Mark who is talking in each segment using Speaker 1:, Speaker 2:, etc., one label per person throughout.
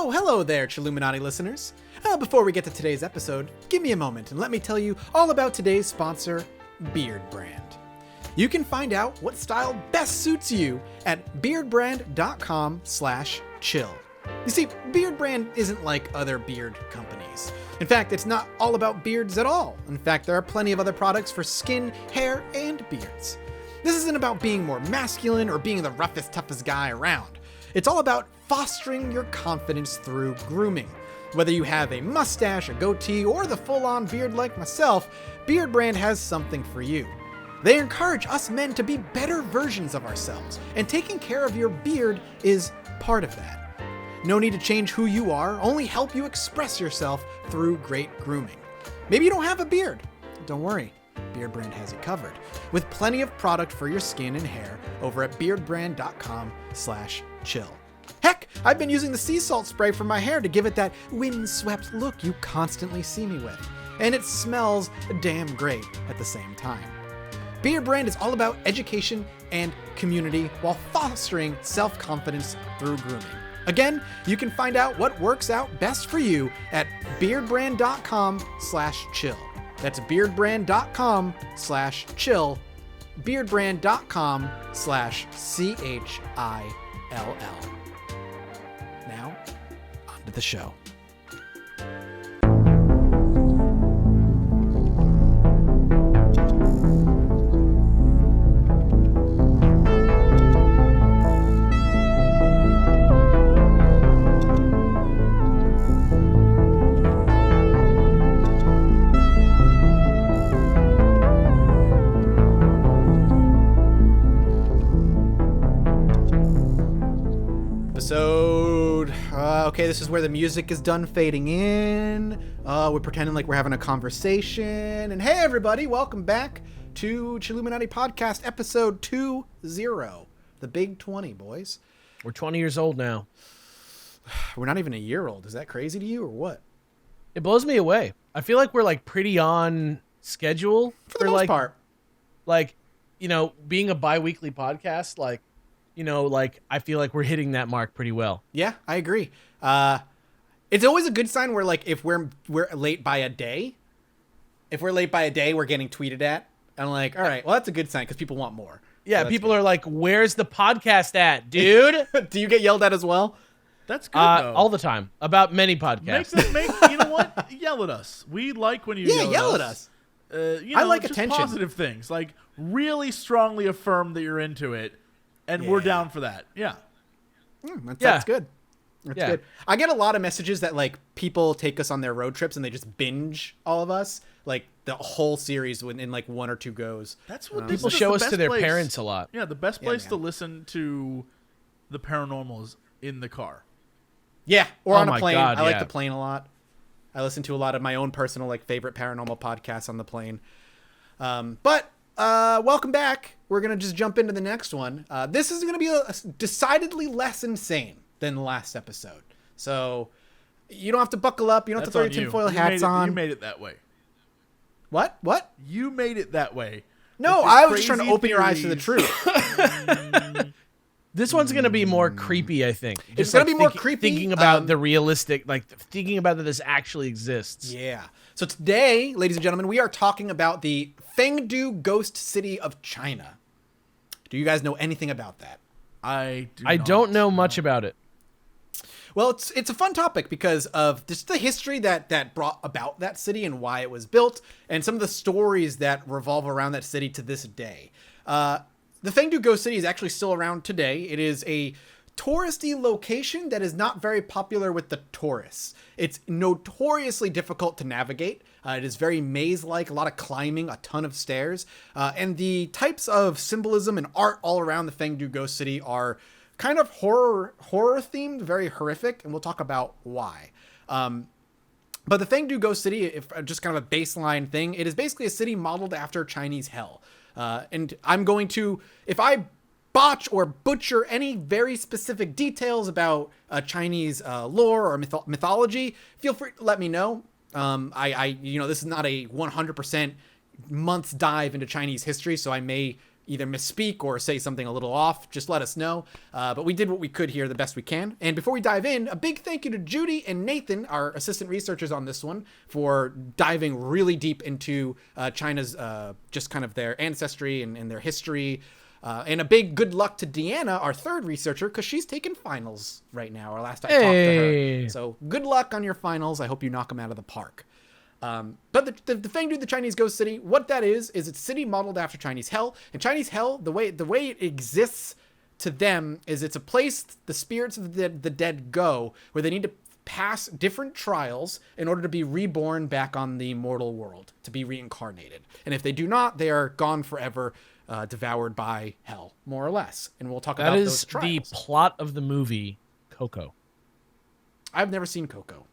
Speaker 1: Oh, hello there, Chilluminati listeners. Before we get to today's episode, give me a moment and let me tell you all about today's sponsor, Beard Brand. You can find out what style best suits you at beardbrand.com/chill. You see, Beard Brand isn't like other beard companies. In fact, it's not all about beards at all. In fact, there are plenty of other products for skin, hair, and beards. This isn't about being more masculine or being the roughest, toughest guy around. It's all about fostering your confidence through grooming. Whether you have a mustache, a goatee, or the full-on beard like myself, Beard Brand has something for you. They encourage us men to be better versions of ourselves, and taking care of your beard is part of that. No need to change who you are, only help you express yourself through great grooming. Maybe you don't have a beard. Don't worry, Beard Brand has you covered, with plenty of product for your skin and hair over at beardbrand.com/chill. Heck, I've been using the sea salt spray for my hair to give it that windswept look you constantly see me with, and it smells damn great at the same time. Beard Brand is all about education and community while fostering self-confidence through grooming. Again, you can find out what works out best for you at beardbrand.com/chill. That's beardbrand.com/chill, beardbrand.com/CHILL. Now, on to the show. Okay, this is where the music is done fading in. We're pretending like we're having a conversation. And hey, everybody, welcome back to Chilluminati Podcast, episode 20. The big 20, boys.
Speaker 2: We're 20 years old now.
Speaker 1: We're not even a year old. Is that crazy to you or what?
Speaker 2: It blows me away. I feel like we're like pretty on schedule
Speaker 1: for the most part.
Speaker 2: Like, you know, being a bi-weekly podcast, like, you know, like I feel like we're hitting that mark pretty well.
Speaker 1: Yeah, I agree. It's always a good sign where like if we're late by a day, we're getting tweeted at. And I'm like, all right, well that's a good sign because people want more.
Speaker 2: Yeah, so people are like, "Where's the podcast at, dude?"
Speaker 1: Do you get yelled at as well?
Speaker 3: That's good though.
Speaker 2: All the time about many podcasts.
Speaker 3: You know what? Yell at us. We like when you yell at us.
Speaker 1: I like
Speaker 3: just
Speaker 1: attention.
Speaker 3: Positive things, like really strongly affirm that you're into it, and we're down for that. Yeah,
Speaker 1: that's good. That's good. I get a lot of messages that like people take us on their road trips and they just binge all of us, like the whole series in like one or two goes.
Speaker 3: That's what
Speaker 2: people show us to their parents a lot.
Speaker 3: Yeah, the best place to listen to the paranormal is in the car.
Speaker 1: Yeah, or on a plane.
Speaker 2: God,
Speaker 1: I like the plane a lot. I listen to a lot of my own personal like favorite paranormal podcasts on the plane. But welcome back. We're gonna just jump into the next one. This is gonna be a decidedly less insane than the last episode. So you don't have to buckle up. You don't have to throw your tinfoil hats on.
Speaker 3: You made it that way.
Speaker 1: What?
Speaker 3: You made it that way.
Speaker 1: No, I was just trying to open your eyes to the truth.
Speaker 2: This one's going to be more creepy, I think.
Speaker 1: It's going to be more creepy.
Speaker 2: Thinking about the realistic, like thinking about that this actually exists.
Speaker 1: Yeah. So today, ladies and gentlemen, we are talking about the Fengdu ghost city of China. Do you guys know anything about that?
Speaker 3: I
Speaker 2: don't know much about it.
Speaker 1: Well, it's a fun topic because of just the history that brought about that city and why it was built, and some of the stories that revolve around that city to this day. The Fengdu Ghost City is actually still around today. It is a touristy location that is not very popular with the tourists. It's notoriously difficult to navigate. It is very maze-like, a lot of climbing, a ton of stairs. And the types of symbolism and art all around the Fengdu Ghost City are kind of horror themed, very horrific, and we'll talk about why. But the Fengdu Ghost City, if just kind of a baseline thing, it is basically a city modeled after Chinese hell. And I'm going to, if I botch or butcher any very specific details about Chinese lore or mythology, feel free to let me know. This is not a 100% month's dive into Chinese history, so I may either misspeak or say something a little off, just let us know. But we did what we could here the best we can. And before we dive in, a big thank you to Judy and Nathan, our assistant researchers on this one, for diving really deep into China's just kind of their ancestry and their history. And a big good luck to Deanna, our third researcher, because she's taking finals right now, or last I talked to her. So good luck on your finals. I hope you knock them out of the park. But the Fengdu, the Chinese ghost city, what that is it's a city modeled after Chinese hell. And Chinese hell, the way it exists to them is it's a place the spirits of the dead go, where they need to pass different trials in order to be reborn back on the mortal world, to be reincarnated. And if they do not, they are gone forever, devoured by hell, more or less. And we'll talk about those trials.
Speaker 2: That is the plot of the movie Coco.
Speaker 1: I've never seen Coco.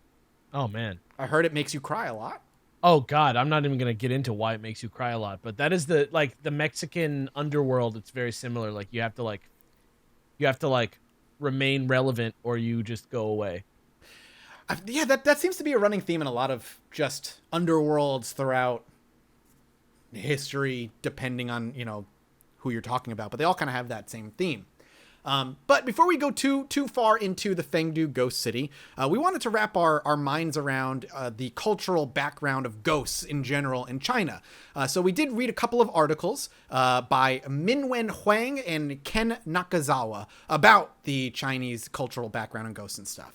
Speaker 2: Oh, man.
Speaker 1: I heard it makes you cry a lot.
Speaker 2: Oh, God. I'm not even going to get into why it makes you cry a lot. But that is the Mexican underworld. It's very similar. Like, you have to remain relevant or you just go away.
Speaker 1: Yeah, that seems to be a running theme in a lot of just underworlds throughout history, depending on, who you're talking about. But they all kind of have that same theme. But before we go too far into the Fengdu ghost city, we wanted to wrap our minds around the cultural background of ghosts in general in China. So we did read a couple of articles by Minwen Huang and Ken Nakazawa about the Chinese cultural background and ghosts and stuff.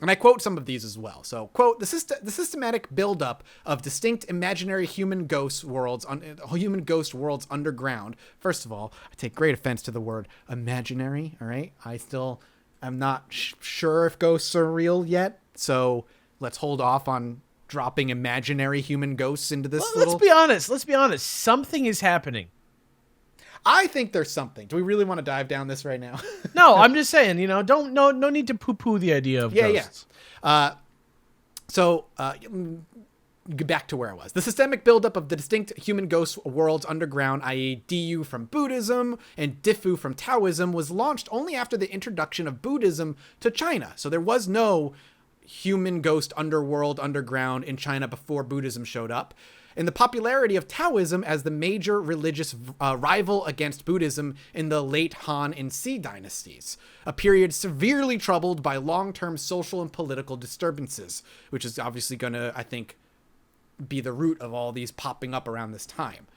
Speaker 1: And I quote some of these as well. So, quote, the systematic buildup of distinct imaginary human ghost worlds underground. First of all, I take great offense to the word imaginary, all right? I'm not sure if ghosts are real yet, so let's hold off on dropping imaginary human ghosts into this
Speaker 2: Let's be honest. Something is happening.
Speaker 1: I think there's something. Do we really want to dive down this right now?
Speaker 2: No, I'm just saying, no need to poo-poo the idea of ghosts.
Speaker 1: Yeah. So, get back to where I was. The systemic buildup of the distinct human ghost worlds underground, i.e. Du from Buddhism and Difu from Taoism, was launched only after the introduction of Buddhism to China. So there was no human ghost underworld underground in China before Buddhism showed up. And the popularity of Taoism as the major religious rival against Buddhism in the late Han and Xi dynasties, a period severely troubled by long-term social and political disturbances, which is obviously going to, I think, be the root of all these popping up around this time.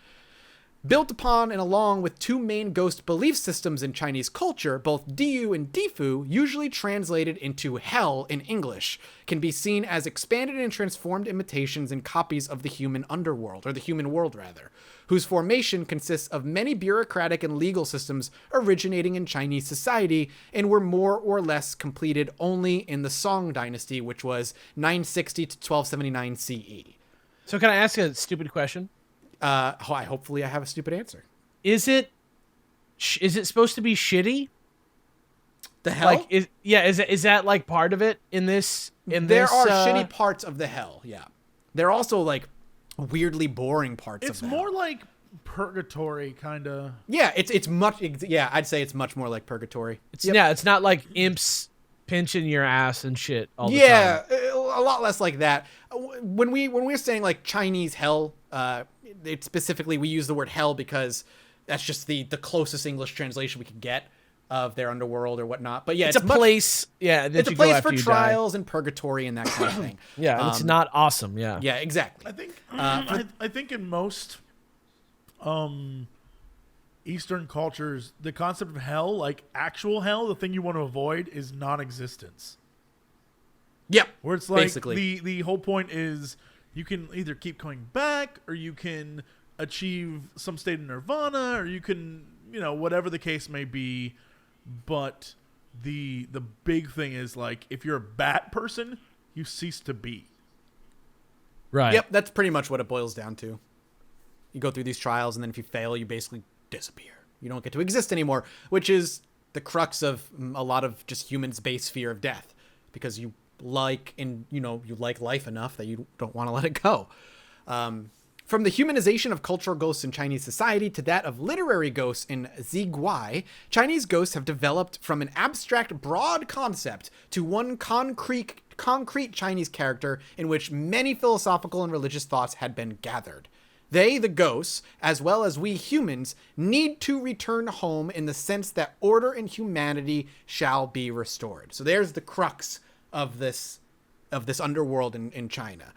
Speaker 1: Built upon and along with two main ghost belief systems in Chinese culture, both Diyu and Difu, usually translated into hell in English, can be seen as expanded and transformed imitations and copies of the human underworld, or the human world rather, whose formation consists of many bureaucratic and legal systems originating in Chinese society and were more or less completed only in the Song dynasty, which was 960 to 1279 CE.
Speaker 2: So can I ask a stupid question?
Speaker 1: Hopefully I have a stupid answer.
Speaker 2: Is it supposed to be shitty?
Speaker 1: The hell?
Speaker 2: Is that like part of it in this?
Speaker 1: There are shitty parts of the hell. Yeah. There are also like weirdly boring parts of the hell.
Speaker 3: It's more like purgatory kind of.
Speaker 1: Yeah, it's much. Yeah, I'd say it's much more like purgatory.
Speaker 2: It's not like imps pinching your ass and shit all the time.
Speaker 1: Yeah, a lot less like that. When we're saying like Chinese hell, it specifically we use the word hell because that's just the closest English translation we could get of their underworld or whatnot. But yeah,
Speaker 2: it's a place. Yeah,
Speaker 1: it's a place for trials and purgatory and that kind of thing.
Speaker 2: Yeah, it's not awesome. Yeah,
Speaker 1: yeah, exactly.
Speaker 3: I think I think in most Eastern cultures, the concept of hell, like actual hell, the thing you want to avoid is non-existence.
Speaker 1: Yep.
Speaker 3: Where it's like
Speaker 1: basically
Speaker 3: the whole point is you can either keep coming back or you can achieve some state of nirvana or you can, whatever the case may be. But the big thing is like if you're a bat person, you cease to be.
Speaker 2: Right.
Speaker 1: Yep, that's pretty much what it boils down to. You go through these trials and then if you fail, you basically disappear. You don't get to exist anymore, which is the crux of a lot of just humans' base fear of death because you like life enough that you don't want to let it go. From the humanization of cultural ghosts in Chinese society to that of literary ghosts in Ziguai, Chinese ghosts have developed from an abstract, broad concept to one concrete Chinese character in which many philosophical and religious thoughts had been gathered. They, the ghosts, as well as we humans, need to return home in the sense that order and humanity shall be restored. So there's the crux of this underworld in China.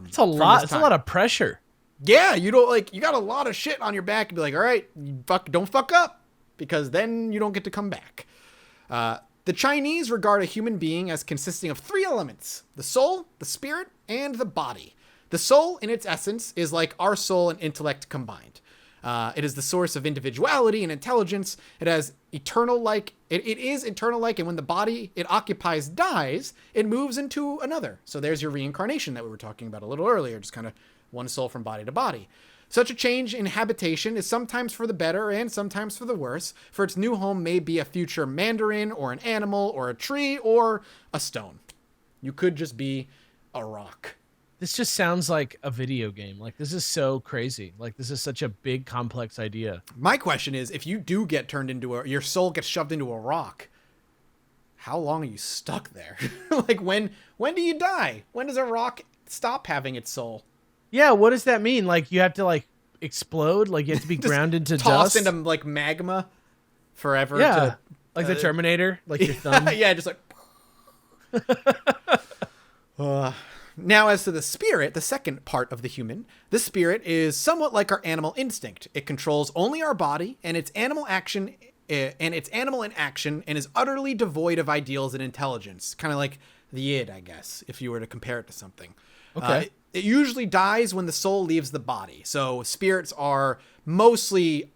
Speaker 2: It's a lot. It's a lot of pressure.
Speaker 1: Yeah, you got a lot of shit on your back and be like, all right, don't fuck up, because then you don't get to come back. The Chinese regard a human being as consisting of 3 elements: the soul, the spirit, and the body. The soul, in its essence, is like our soul and intellect combined. It is the source of individuality and intelligence. It has eternal like. It is eternal like, and when the body it occupies dies, it moves into another. So there's your reincarnation that we were talking about a little earlier, just kind of one soul from body to body. Such a change in habitation is sometimes for the better and sometimes for the worse, for its new home may be a future mandarin or an animal or a tree or a stone. You could just be a rock.
Speaker 2: This just sounds like a video game. Like, this is so crazy. Like, this is such a big, complex idea.
Speaker 1: My question is, if you do get turned into your soul gets shoved into a rock, how long are you stuck there? Like, when do you die? When does a rock stop having its soul?
Speaker 2: Yeah, what does that mean? Like, you have to, like, explode? Like, you have to be ground into
Speaker 1: tossed
Speaker 2: dust?
Speaker 1: into, like, magma forever?
Speaker 2: Yeah, like the Terminator? Like your thumb?
Speaker 1: Yeah, just like... Now, as to the spirit, the second part of the human, the spirit is somewhat like our animal instinct. It controls only our body and its animal action, and its animal in action, and is utterly devoid of ideals and intelligence. Kind of like the id, I guess, if you were to compare it to something.
Speaker 2: Okay.
Speaker 1: It usually dies when the soul leaves the body. So spirits are mostly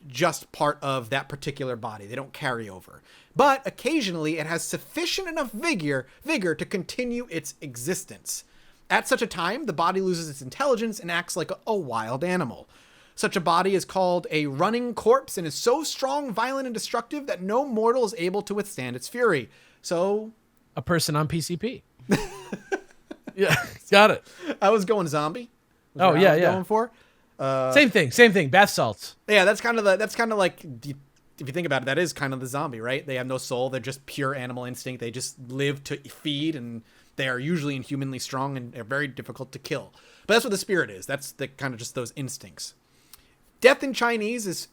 Speaker 1: just part of that particular body. They don't carry over. But occasionally it has sufficient enough vigor to continue its existence. At such a time, the body loses its intelligence and acts like a wild animal. Such a body is called a running corpse and is so strong, violent, and destructive that no mortal is able to withstand its fury. So...
Speaker 2: a person on PCP. Yeah, got it.
Speaker 1: I was going zombie.
Speaker 2: Oh, yeah, yeah.
Speaker 1: Going for.
Speaker 2: Same thing. Bath salts.
Speaker 1: Yeah, that's kind of like, if you think about it, that is kind of the zombie, right? They have no soul. They're just pure animal instinct. They just live to feed, and they are usually inhumanly strong and are very difficult to kill. But that's what the spirit is. That's the kind of just those instincts. Death in Chinese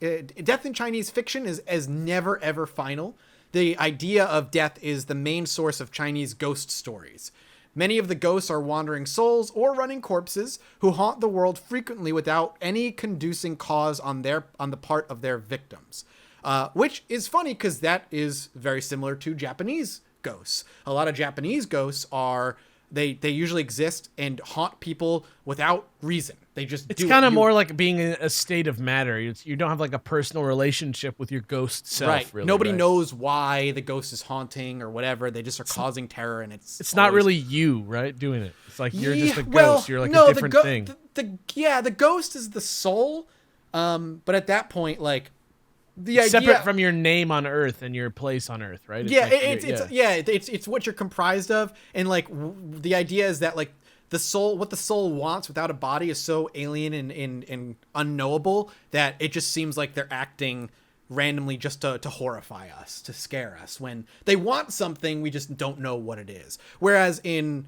Speaker 1: fiction is never ever final. The idea of death is the main source of Chinese ghost stories. Many of the ghosts are wandering souls or running corpses who haunt the world frequently without any conducing cause on the part of their victims. Which is funny because that is very similar to Japanese ghosts. A lot of Japanese ghosts they usually exist and haunt people without reason. They just
Speaker 2: It's kind of more like being in a state of matter. You don't have like a personal relationship with your ghost self.
Speaker 1: Right.
Speaker 2: Really,
Speaker 1: Nobody
Speaker 2: right?
Speaker 1: knows why the ghost is haunting or whatever. They just are causing terror, and
Speaker 2: it's not really you, right, doing it. It's like you're just a ghost. You're like a different thing.
Speaker 1: The ghost is the soul. But at that point, like the idea
Speaker 2: separate from your name on Earth and your place on Earth, right?
Speaker 1: It's what you're comprised of, and like the idea is that like the soul, what the soul wants without a body, is so alien and unknowable that it just seems like they're acting randomly just to horrify us, to scare us. When they want something, we just don't know what it is. Whereas in,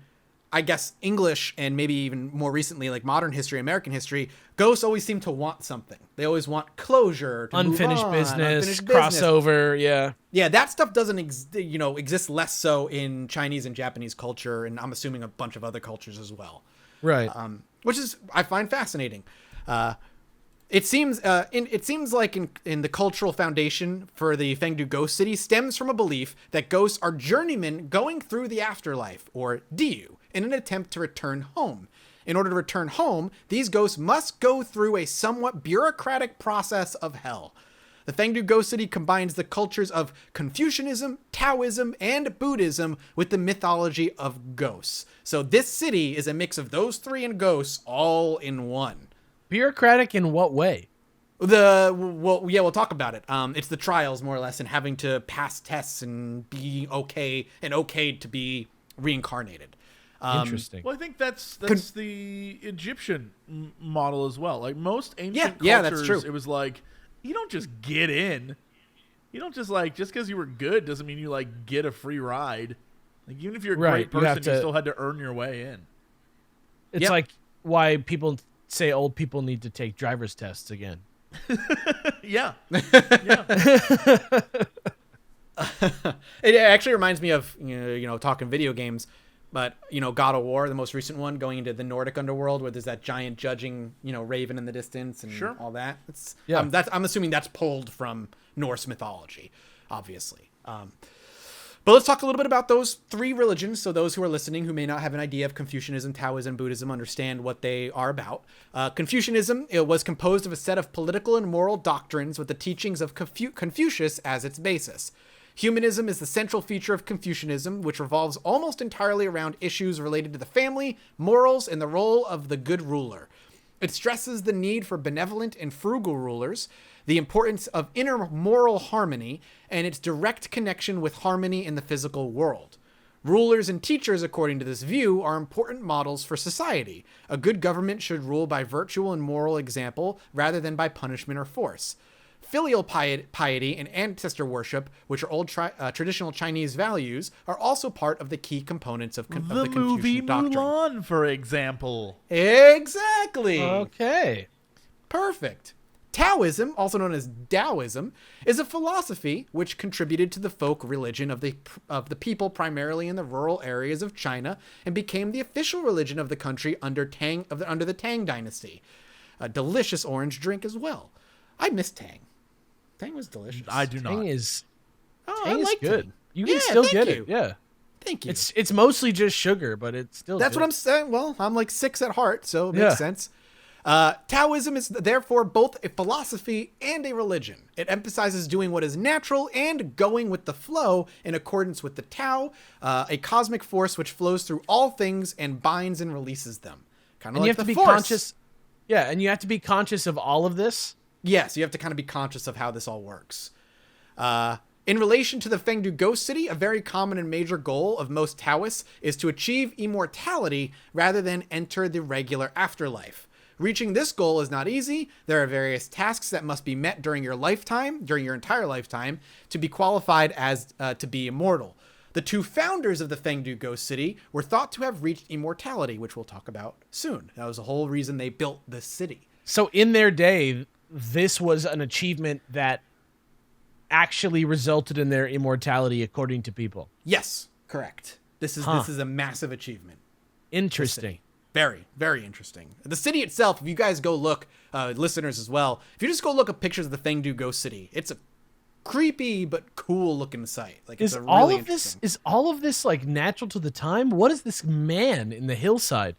Speaker 1: I guess, English and maybe even more recently, like modern history, American history, ghosts always seem to want something. They always want closure, to
Speaker 2: unfinished business, crossover.
Speaker 1: Yeah, that stuff doesn't exist less so in Chinese and Japanese culture, and I'm assuming a bunch of other cultures as well.
Speaker 2: Right.
Speaker 1: Which is, I find fascinating. It seems like in the cultural foundation for the Fengdu ghost city stems from a belief that ghosts are journeymen going through the afterlife, or Diyu, in an attempt to return home. In order to return home, these ghosts must go through a somewhat bureaucratic process of hell. The Fengdu ghost city combines the cultures of Confucianism, Taoism, and Buddhism with the mythology of ghosts. So this city is a mix of those three and ghosts all in one.
Speaker 2: Bureaucratic in what way?
Speaker 1: We'll talk about it. It's the trials, more or less, and having to pass tests and be okay to be reincarnated.
Speaker 2: Interesting.
Speaker 3: Well, I think that's the Egyptian model as well. Like most ancient cultures,
Speaker 1: that's true.
Speaker 3: It was like, you don't just get in. You don't just because you were good doesn't mean you like get a free ride. Like even if you're a great person, you still had to earn your way in.
Speaker 2: It's like why people say old people need to take driver's tests again.
Speaker 3: Yeah.
Speaker 1: It actually reminds me of talking video games, but God of War, the most recent one, going into the Nordic underworld where there's that giant judging raven in the distance and
Speaker 3: Sure.
Speaker 1: all that. It's
Speaker 2: Yeah.
Speaker 1: I'm assuming that's pulled from Norse mythology, obviously. But let's talk a little bit about those three religions, so those who are listening who may not have an idea of Confucianism, Taoism, Buddhism understand what they are about. Confucianism, it was composed of a set of political and moral doctrines with the teachings of Confucius as its basis. Humanism is the central feature of Confucianism, which revolves almost entirely around issues related to the family, morals, and the role of the good ruler. It stresses the need for benevolent and frugal rulers, the importance of inner moral harmony, and its direct connection with harmony in the physical world. Rulers and teachers, according to this view, are important models for society. A good government should rule by virtue and moral example rather than by punishment or force. Filial piety and ancestor worship, which are old traditional Chinese values, are also part of the key components of the
Speaker 3: movie
Speaker 1: Confucian doctrine.
Speaker 3: Mulan, for example.
Speaker 1: Exactly.
Speaker 2: Okay.
Speaker 1: Perfect. Taoism, also known as Taoism, is a philosophy which contributed to the folk religion of the people primarily in the rural areas of China and became the official religion of the country under the Tang dynasty. A delicious orange drink as well. I miss Tang. Tang was delicious.
Speaker 3: I do not.
Speaker 2: Tang is
Speaker 1: I
Speaker 2: Tang is
Speaker 1: liked
Speaker 2: good.
Speaker 1: it.
Speaker 2: You can
Speaker 1: Yeah,
Speaker 2: still
Speaker 1: thank
Speaker 2: get
Speaker 1: you.
Speaker 2: it. Yeah.
Speaker 1: Thank you.
Speaker 2: It's mostly just sugar, but it's still
Speaker 1: That's
Speaker 2: good.
Speaker 1: what I'm saying. Well, I'm like 6 at heart, so it makes
Speaker 2: Yeah.
Speaker 1: sense. Taoism is therefore both a philosophy and a religion. It emphasizes doing what is natural and going with the flow in accordance with the Tao, a cosmic force which flows through all things and binds and releases them. Kind of
Speaker 2: And
Speaker 1: like
Speaker 2: you have
Speaker 1: the
Speaker 2: to be
Speaker 1: Force.
Speaker 2: conscious. Yeah, and you have to be conscious of all of this.
Speaker 1: Yes, you have to kind of be conscious of how this all works. In relation to the Fengdu ghost city, a very common and major goal of most Taoists is to achieve immortality rather than enter the regular afterlife. Reaching this goal is not easy. There are various tasks that must be met during your entire lifetime, to be qualified as to be immortal. The two founders of the Fengdu ghost city were thought to have reached immortality, which we'll talk about soon. That was the whole reason they built this city.
Speaker 2: So in their day, this was an achievement that actually resulted in their immortality, according to people.
Speaker 1: Yes, correct. This is a massive achievement.
Speaker 2: Interesting.
Speaker 1: Very, very interesting. The city itself, if you guys go look, listeners as well, if you just go look at pictures of the Fengdu ghost city, it's a creepy but cool looking sight. Like, it's
Speaker 2: Is
Speaker 1: a really
Speaker 2: all of
Speaker 1: interesting.
Speaker 2: this all of this like natural to the time? What is this man in the hillside?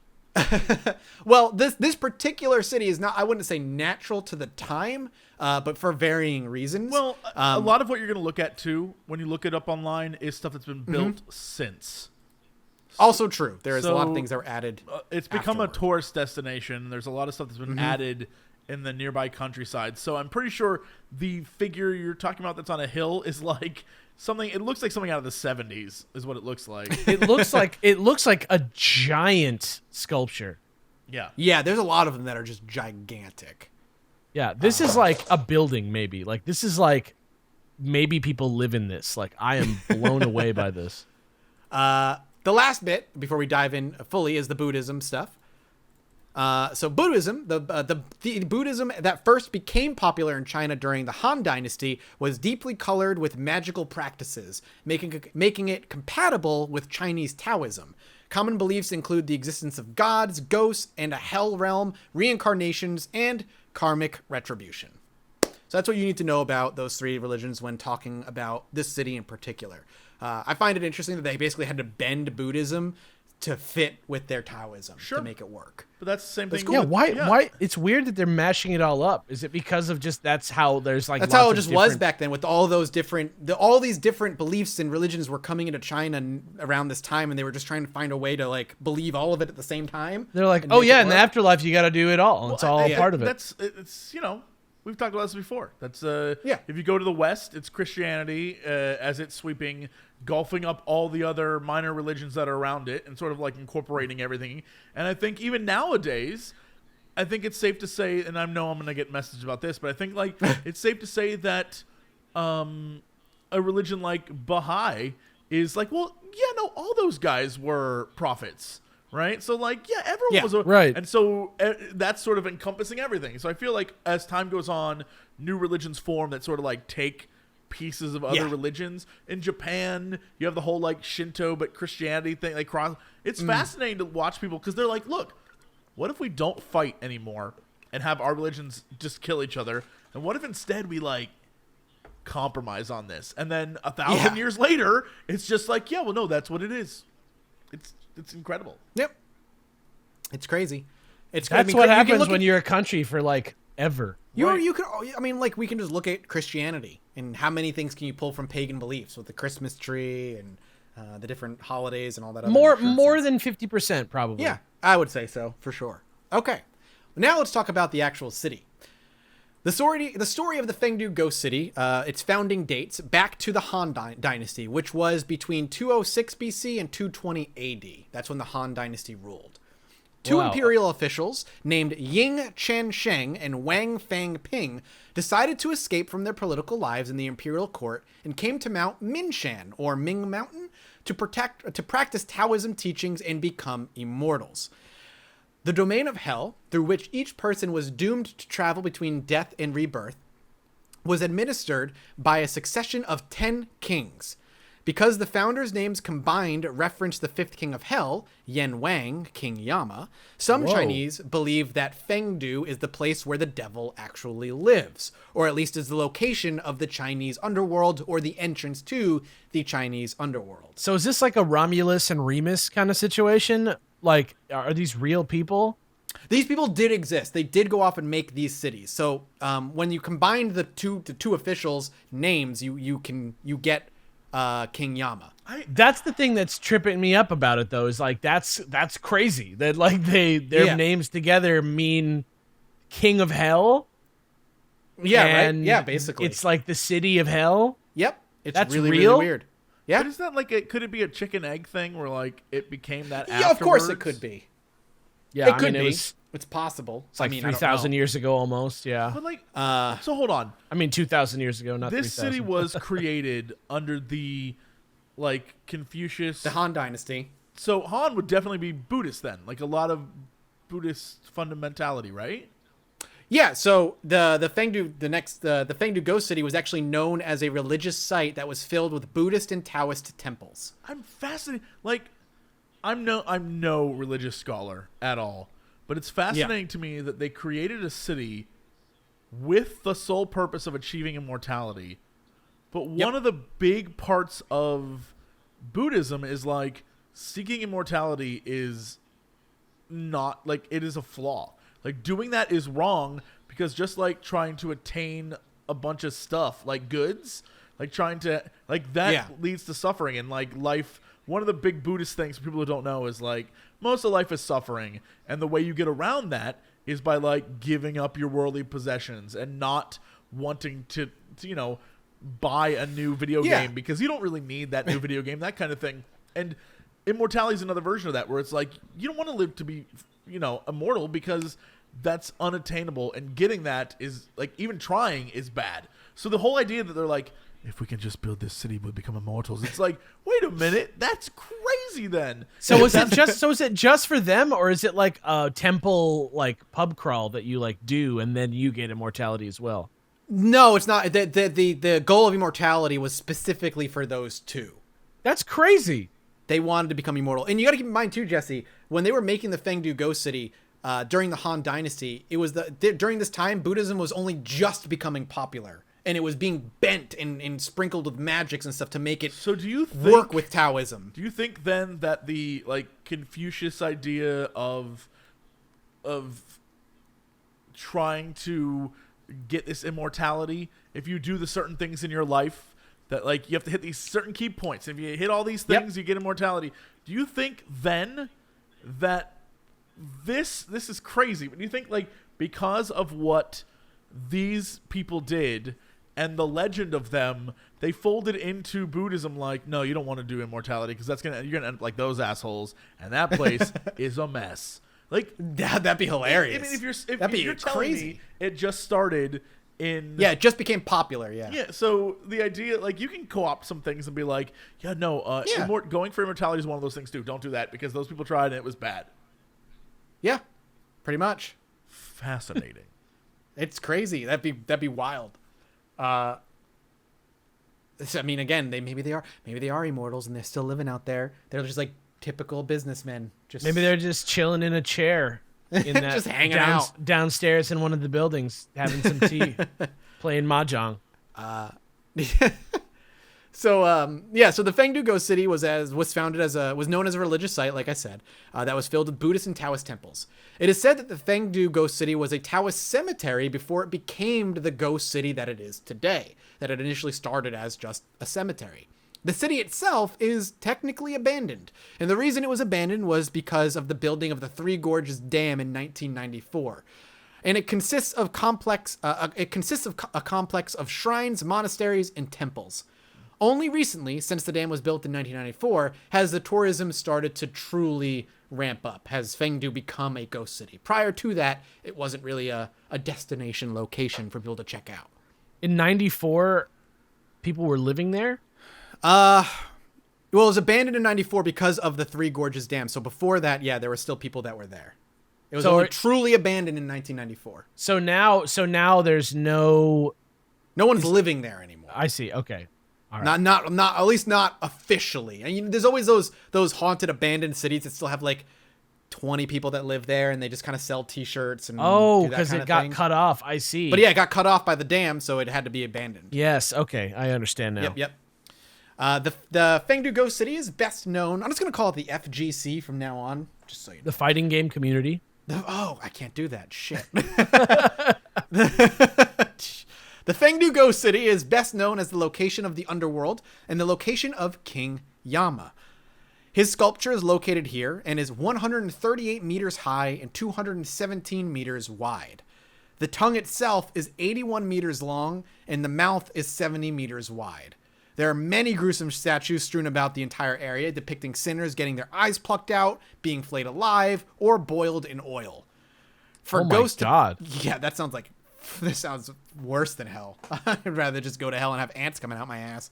Speaker 1: Well, this particular city is not, I wouldn't say natural to the time, but for varying reasons.
Speaker 3: Well, a lot of what you're going to look at, too, when you look it up online, is stuff that's been built since.
Speaker 1: Also true. There's a lot of
Speaker 3: So,
Speaker 1: things that were added.
Speaker 3: It's become a
Speaker 1: afterward.
Speaker 3: tourist destination. There's a lot of stuff that's been added in the nearby countryside. So I'm pretty sure the figure you're talking about that's on a hill is like something. It looks like something out of the 70s is what it looks like.
Speaker 2: It looks like a giant sculpture.
Speaker 3: Yeah.
Speaker 1: Yeah, there's a lot of them that are just gigantic.
Speaker 2: Yeah, this is like a building maybe. Like this is like maybe people live in this. Like I am blown away by this.
Speaker 1: The last bit before we dive in fully is the Buddhism stuff. So Buddhism, the Buddhism that first became popular in China during the Han Dynasty, was deeply colored with magical practices, making it compatible with Chinese Taoism. Common beliefs include the existence of gods, ghosts, and a hell realm, reincarnations, and karmic retribution. So that's what you need to know about those three religions when talking about this city in particular. I find it interesting that they basically had to bend Buddhism to fit with their Taoism to make it work.
Speaker 3: But that's the same thing.
Speaker 2: Yeah,
Speaker 3: with-
Speaker 2: why it's weird that they're mashing it all up. Is it because of just that's how there's like
Speaker 1: That's
Speaker 2: lots
Speaker 1: how it
Speaker 2: of
Speaker 1: just was
Speaker 2: different-
Speaker 1: back then with all those different, all these different beliefs and religions were coming into China around this time, and they were just trying to find a way to like believe all of it at the same time.
Speaker 2: They're like,
Speaker 1: and
Speaker 2: "Oh
Speaker 1: make
Speaker 2: yeah,
Speaker 1: it
Speaker 2: in the
Speaker 1: work."
Speaker 2: afterlife you got to do it all. It's all part of it."
Speaker 3: It's we've talked about this before. That's
Speaker 1: Yeah.
Speaker 3: If you go to the West, it's Christianity as it's sweeping, golfing up all the other minor religions that are around it, and sort of like incorporating everything. And I think even nowadays, I think it's safe to say, and I know I'm going to get messages about this, but I think like it's safe to say that a religion like Baha'i is like, well, yeah, no, all those guys were prophets, right? So like, yeah, everyone
Speaker 1: Yeah,
Speaker 3: was a,
Speaker 2: right.
Speaker 3: and so that's sort of encompassing everything. So I feel like as time goes on, new religions form that sort of like take pieces of other religions. In Japan, you have the whole like Shinto but Christianity thing. Like it's fascinating to watch people because they're like, look, what if we don't fight anymore and have our religions just kill each other? And what if instead we like compromise on this? And then 1,000 years later, it's just like, yeah, well, no, that's what it is. It's incredible.
Speaker 1: Yep. It's crazy.
Speaker 2: That's what happens when you're a country for like ever.
Speaker 1: You could, I mean, like we can just look at Christianity and how many things can you pull from pagan beliefs with the Christmas tree and the different holidays and all that.
Speaker 2: More than 50% probably.
Speaker 1: Yeah, I would say so for sure. Okay, now let's talk about the actual city. The story of the Fengdu ghost city, its founding dates back to the Han Dynasty, which was between 206 BC and 220 AD. That's when the Han Dynasty ruled. Two imperial officials named Ying Chen Sheng and Wang Fang Ping decided to escape from their political lives in the imperial court and came to Mount Minshan, or Ming Mountain, to practice Taoism teachings and become immortals. The domain of hell, through which each person was doomed to travel between death and rebirth, was administered by a succession of 10 kings. Because the founders' names combined reference the fifth king of hell, Yen Wang, King Yama, some Chinese believe that Fengdu is the place where the devil actually lives, or at least is the location of the Chinese underworld or the entrance to the Chinese underworld.
Speaker 2: So is this like a Romulus and Remus kind of situation? Like, are these real people?
Speaker 1: These people did exist. They did go off and make these cities. So when you combine the two officials' names, you get King Yama.
Speaker 2: That's the thing that's tripping me up about it, though, is like that's crazy that like their names together mean King of Hell.
Speaker 1: Yeah, right. Yeah, basically,
Speaker 2: it's like the city of hell.
Speaker 1: Yep, it's
Speaker 2: that's
Speaker 1: really
Speaker 2: real?
Speaker 1: really weird. Yeah,
Speaker 3: but is that like could it be a chicken egg thing where like it became that?
Speaker 1: Yeah, of course it could be.
Speaker 2: Yeah,
Speaker 1: it could be. It's possible.
Speaker 2: It's like 3,000 years ago almost. Yeah,
Speaker 3: but like, so hold on.
Speaker 2: I mean, 2,000 years ago, not
Speaker 3: this
Speaker 2: 3,000.
Speaker 3: city was created under the like Confucius,
Speaker 1: the Han Dynasty.
Speaker 3: So Han would definitely be Buddhist then, like a lot of Buddhist fundamentality, right?
Speaker 1: Yeah, so the Fengdu the Fengdu ghost city was actually known as a religious site that was filled with Buddhist and Taoist temples.
Speaker 3: I'm fascinated. Like, I'm no religious scholar at all, but it's fascinating to me that they created a city with the sole purpose of achieving immortality. But one of the big parts of Buddhism is like seeking immortality is not like it is a flaw. Like doing that is wrong because just like trying to attain a bunch of stuff like goods, like trying to like that leads to suffering and like life. One of the big Buddhist things for people who don't know is like most of life is suffering. And the way you get around that is by like giving up your worldly possessions and not wanting to you know, buy a new video game because you don't really need that new video game, that kind of thing. And immortality is another version of that where it's like you don't want to live to be, you know, immortal because that's unattainable, and getting that is like even trying is bad. So the whole idea that they're like, if we can just build this city, we'll become immortals. It's like, wait a minute, that's crazy then.
Speaker 2: So is it just for them, or is it like a temple like pub crawl that you like do and then you get immortality as well?
Speaker 1: No, it's not. The goal of immortality was specifically for those two.
Speaker 2: That's crazy.
Speaker 1: They wanted to become immortal. And you got to keep in mind too, Jesse, when they were making the Fengdu ghost city during the Han Dynasty, it was during this time Buddhism was only just becoming popular, and it was being bent and sprinkled with magics and stuff to make it work with Taoism.
Speaker 3: Do you think then that the like Confucius idea of trying to get this immortality, if you do the certain things in your life, that like you have to hit these certain key points, if you hit all these things, you get immortality. Do you think then that this is crazy, but do you think like because of what these people did and the legend of them, they folded into Buddhism like, no, you don't want to do immortality because you're gonna end up like those assholes, and that place is a mess. Like
Speaker 1: that'd be hilarious.
Speaker 3: I mean, if you're telling me it just started
Speaker 1: Yeah, it just became popular. Yeah.
Speaker 3: Yeah, so the idea, like, you can co-opt some things and be like, yeah, no, going for immortality is one of those things too. Don't do that because those people tried and it was bad.
Speaker 1: Yeah, pretty much.
Speaker 3: Fascinating.
Speaker 1: It's crazy. That'd be wild. I mean, again, maybe they are immortals and they're still living out there. They're just like typical businessmen. Just
Speaker 2: Maybe they're just chilling in a chair in that
Speaker 1: just hanging out
Speaker 2: downstairs in one of the buildings, having some tea, playing mahjong.
Speaker 1: So the Fengdu Ghost City was known as a religious site, like I said, that was filled with Buddhist and Taoist temples. It is said that the Fengdu Ghost City was a Taoist cemetery before it became the ghost city that it is today, that it initially started as just a cemetery. The city itself is technically abandoned, and the reason it was abandoned was because of the building of the Three Gorges Dam in 1994. And it consists of a complex of shrines, monasteries, and temples. Only recently, since the dam was built in 1994, has the tourism started to truly ramp up, has Fengdu become a ghost city. Prior to that, it wasn't really a destination location for people to check out.
Speaker 2: In 94, people were living there?
Speaker 1: Well, it was abandoned in 94 because of the Three Gorges Dam. So before that, yeah, there were still people that were there. It was only truly abandoned in 1994.
Speaker 2: So now there's no
Speaker 1: one's living there anymore.
Speaker 2: I see. Okay. All right.
Speaker 1: Not at least not officially. I mean, there's always those haunted abandoned cities that still have like 20 people that live there, and they just kind of sell T-shirts and
Speaker 2: because it got cut off. I see.
Speaker 1: But yeah, it got cut off by the dam, so it had to be abandoned.
Speaker 2: Yes. Okay, I understand now.
Speaker 1: Yep. The Fengdu Ghost City is best known. I'm just gonna call it the FGC from now on, just so you know.
Speaker 2: The fighting game community.
Speaker 1: Oh, I can't do that. Shit. The Fengdu Ghost City is best known as the location of the underworld and the location of King Yama. His sculpture is located here and is 138 meters high and 217 meters wide. The tongue itself is 81 meters long and the mouth is 70 meters wide. There are many gruesome statues strewn about the entire area depicting sinners getting their eyes plucked out, being flayed alive, or boiled in oil.
Speaker 2: Oh my God.
Speaker 1: Yeah, that sounds like... This sounds worse than hell. I'd rather just go to hell and have ants coming out my ass.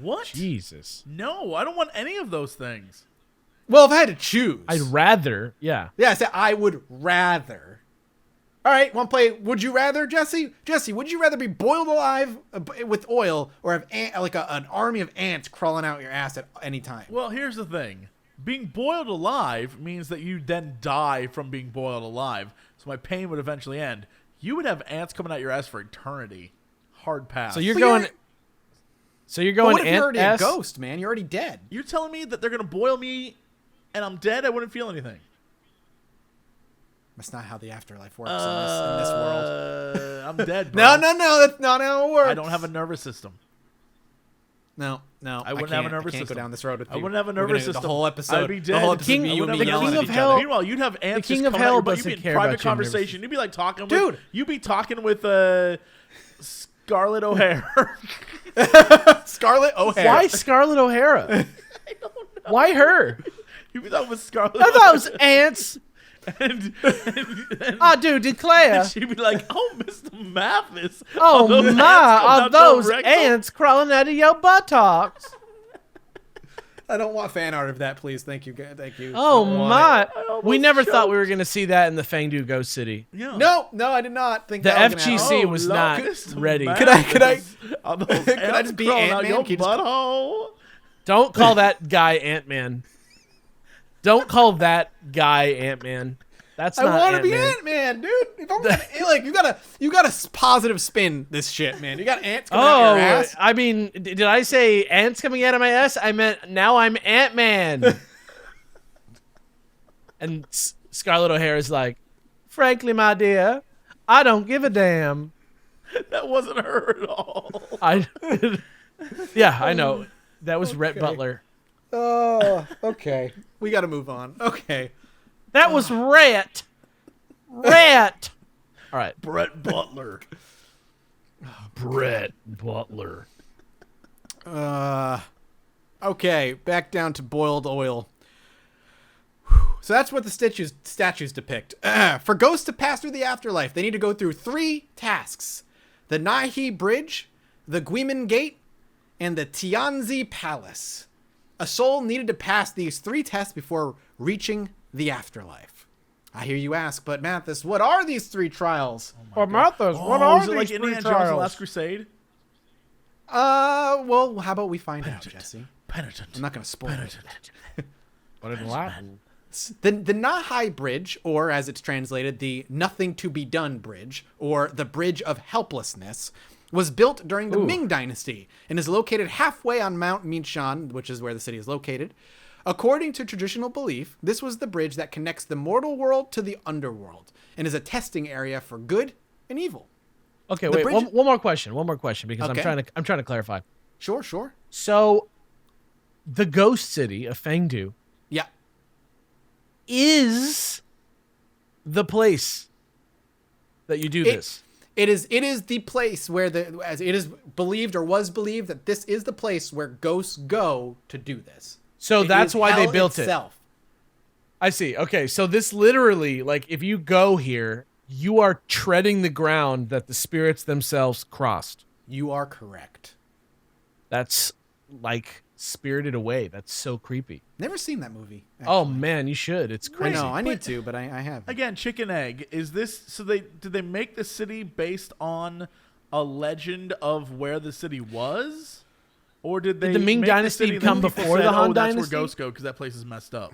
Speaker 3: What?
Speaker 2: Jesus.
Speaker 3: No, I don't want any of those things.
Speaker 1: Well, if I had to choose...
Speaker 2: I'd rather, yeah.
Speaker 1: Yeah, I said I would rather. All right, want to play Would You Rather, Jesse? Jesse, would you rather be boiled alive with oil or have an army of ants crawling out your ass at any time?
Speaker 3: Well, here's the thing. Being boiled alive means that you then die from being boiled alive, so my pain would eventually end. You would have ants coming out your ass for eternity. Hard pass.
Speaker 2: So you're going
Speaker 1: But what if you're already
Speaker 2: ant-ass?
Speaker 1: a ghost, man? You're already dead.
Speaker 3: You're telling me that they're going to boil me and I'm dead? I wouldn't feel anything.
Speaker 1: That's not how the afterlife works in this world.
Speaker 3: I'm dead, bro.
Speaker 1: No, that's not how it works.
Speaker 3: I don't have a nervous system.
Speaker 1: No,
Speaker 3: I wouldn't have a nervous
Speaker 1: I can't
Speaker 3: system.
Speaker 1: go down this road with you.
Speaker 3: I wouldn't have a
Speaker 1: We're
Speaker 3: nervous
Speaker 1: gonna-
Speaker 3: system.
Speaker 1: The whole episode.
Speaker 3: I'd be dead.
Speaker 1: The whole
Speaker 3: The
Speaker 1: episode
Speaker 2: king-
Speaker 1: be you and me
Speaker 2: the
Speaker 1: yelling
Speaker 2: king
Speaker 1: at
Speaker 2: of
Speaker 1: each
Speaker 2: hell-
Speaker 1: other.
Speaker 3: Meanwhile, you'd have ants
Speaker 2: king
Speaker 3: just
Speaker 2: of
Speaker 3: coming
Speaker 2: hell
Speaker 3: out, but
Speaker 2: doesn't
Speaker 3: you'd be
Speaker 2: care
Speaker 3: in private
Speaker 2: about your nervous
Speaker 3: conversation. You'd be like talking
Speaker 1: Dude.
Speaker 3: You'd be talking with Scarlett O'Hara.
Speaker 1: Scarlett O'Hara.
Speaker 2: Why Scarlett O'Hara?
Speaker 3: I don't know.
Speaker 2: Why her?
Speaker 3: You'd be talking with Scarlett
Speaker 2: I thought it was ants.
Speaker 3: and
Speaker 2: Oh, dude, declare.
Speaker 3: she'd be like, "Oh, Mr. Mathis.
Speaker 2: Oh,
Speaker 3: those ants
Speaker 2: my,
Speaker 3: coming
Speaker 2: are
Speaker 3: out
Speaker 2: those
Speaker 3: your rectum?"
Speaker 2: ants crawling out of your buttocks?
Speaker 1: I don't want fan art of that, please. Thank you. Thank you.
Speaker 2: Oh,
Speaker 1: I don't want
Speaker 2: my.
Speaker 3: I almost
Speaker 2: We never thought we
Speaker 3: choked.
Speaker 2: were going to see that in the Fengdu Ghost City.
Speaker 3: Yeah.
Speaker 1: it. No, I did not think
Speaker 2: The
Speaker 1: that was gonna
Speaker 2: FGC
Speaker 1: happen.
Speaker 2: was
Speaker 3: Lord,
Speaker 2: not
Speaker 3: Mr.
Speaker 2: ready.
Speaker 3: Mathis.
Speaker 1: Could I-
Speaker 3: Are those
Speaker 1: could I
Speaker 3: ants
Speaker 1: just be
Speaker 3: crawling out
Speaker 1: Ant-Man?
Speaker 3: your
Speaker 1: Can you just-
Speaker 3: butthole?
Speaker 2: Don't call that guy Ant-Man. Don't call that guy Ant-Man. That's
Speaker 1: I
Speaker 2: not
Speaker 1: want to be
Speaker 2: Ant-Man.
Speaker 1: Ant-Man, dude. If I'm gonna, you gotta positive spin this shit, man. You got ants coming out
Speaker 2: Oh,
Speaker 1: your ass.
Speaker 2: I mean, did I say ants coming out of my ass? I meant now I'm Ant-Man. And Scarlett O'Hara's like, frankly, my dear, I don't give a damn.
Speaker 3: That wasn't her at all.
Speaker 2: Yeah, I know. That was Rhett Butler.
Speaker 1: Oh, okay. We got to move on. Okay.
Speaker 2: That was Rhett. Rhett. All right.
Speaker 3: Brett Butler.
Speaker 2: Brett Butler.
Speaker 1: Okay. Back down to boiled oil. So that's what the statues depict. For ghosts to pass through the afterlife, they need to go through 3 tasks. the Nahi Bridge, the Guimin Gate, and the Tianzi Palace. A soul needed to pass these 3 tests before reaching the afterlife. I hear you ask, but Mathis, what are these 3 trials?
Speaker 2: But Mathis, what
Speaker 3: Oh,
Speaker 2: are
Speaker 3: is it
Speaker 2: these
Speaker 3: like
Speaker 2: 3
Speaker 3: Indiana Jones and the
Speaker 2: trials?
Speaker 3: Last Crusade?
Speaker 1: Well, how about we find out, Jesse?
Speaker 3: Penitent.
Speaker 1: I'm not going to spoil it.
Speaker 2: What in Latin?
Speaker 1: The Nahai Bridge, or as it's translated, the Nothing to be Done Bridge, or the Bridge of Helplessness, was built during the Ming Dynasty and is located halfway on Mount Minshan, which is where the city is located. According to traditional belief, this was the bridge that connects the mortal world to the underworld and is a testing area for good and evil.
Speaker 2: Okay,
Speaker 1: The
Speaker 2: wait.
Speaker 1: bridge-
Speaker 2: One more question. Because
Speaker 1: Okay.
Speaker 2: I'm trying to clarify.
Speaker 1: Sure.
Speaker 2: So, the ghost city of Fengdu
Speaker 1: Yeah.
Speaker 2: is the place that you do this.
Speaker 1: It is the place where as it is believed or was believed that this is the place where ghosts go to do this.
Speaker 2: So
Speaker 1: It
Speaker 2: that's
Speaker 1: is
Speaker 2: why they
Speaker 1: hell
Speaker 2: built
Speaker 1: itself.
Speaker 2: I see. Okay, so this literally, like, if you go here, you are treading the ground that the spirits themselves crossed.
Speaker 1: You are correct.
Speaker 2: That's like Spirited Away. That's so creepy.
Speaker 1: Never seen that movie.
Speaker 2: Oh man, you should. It's
Speaker 1: I
Speaker 2: crazy.
Speaker 1: know. I need
Speaker 3: But-
Speaker 1: to, but I haven't.
Speaker 3: Again, chicken egg. Is this so? Did they make the city based on a legend of where the city was, or did they?
Speaker 2: the Ming
Speaker 3: make
Speaker 2: Dynasty
Speaker 3: city that
Speaker 2: come
Speaker 3: people
Speaker 2: before
Speaker 3: said,
Speaker 2: the Han
Speaker 3: oh, that's
Speaker 2: Dynasty?
Speaker 3: where ghosts go because that place is messed up.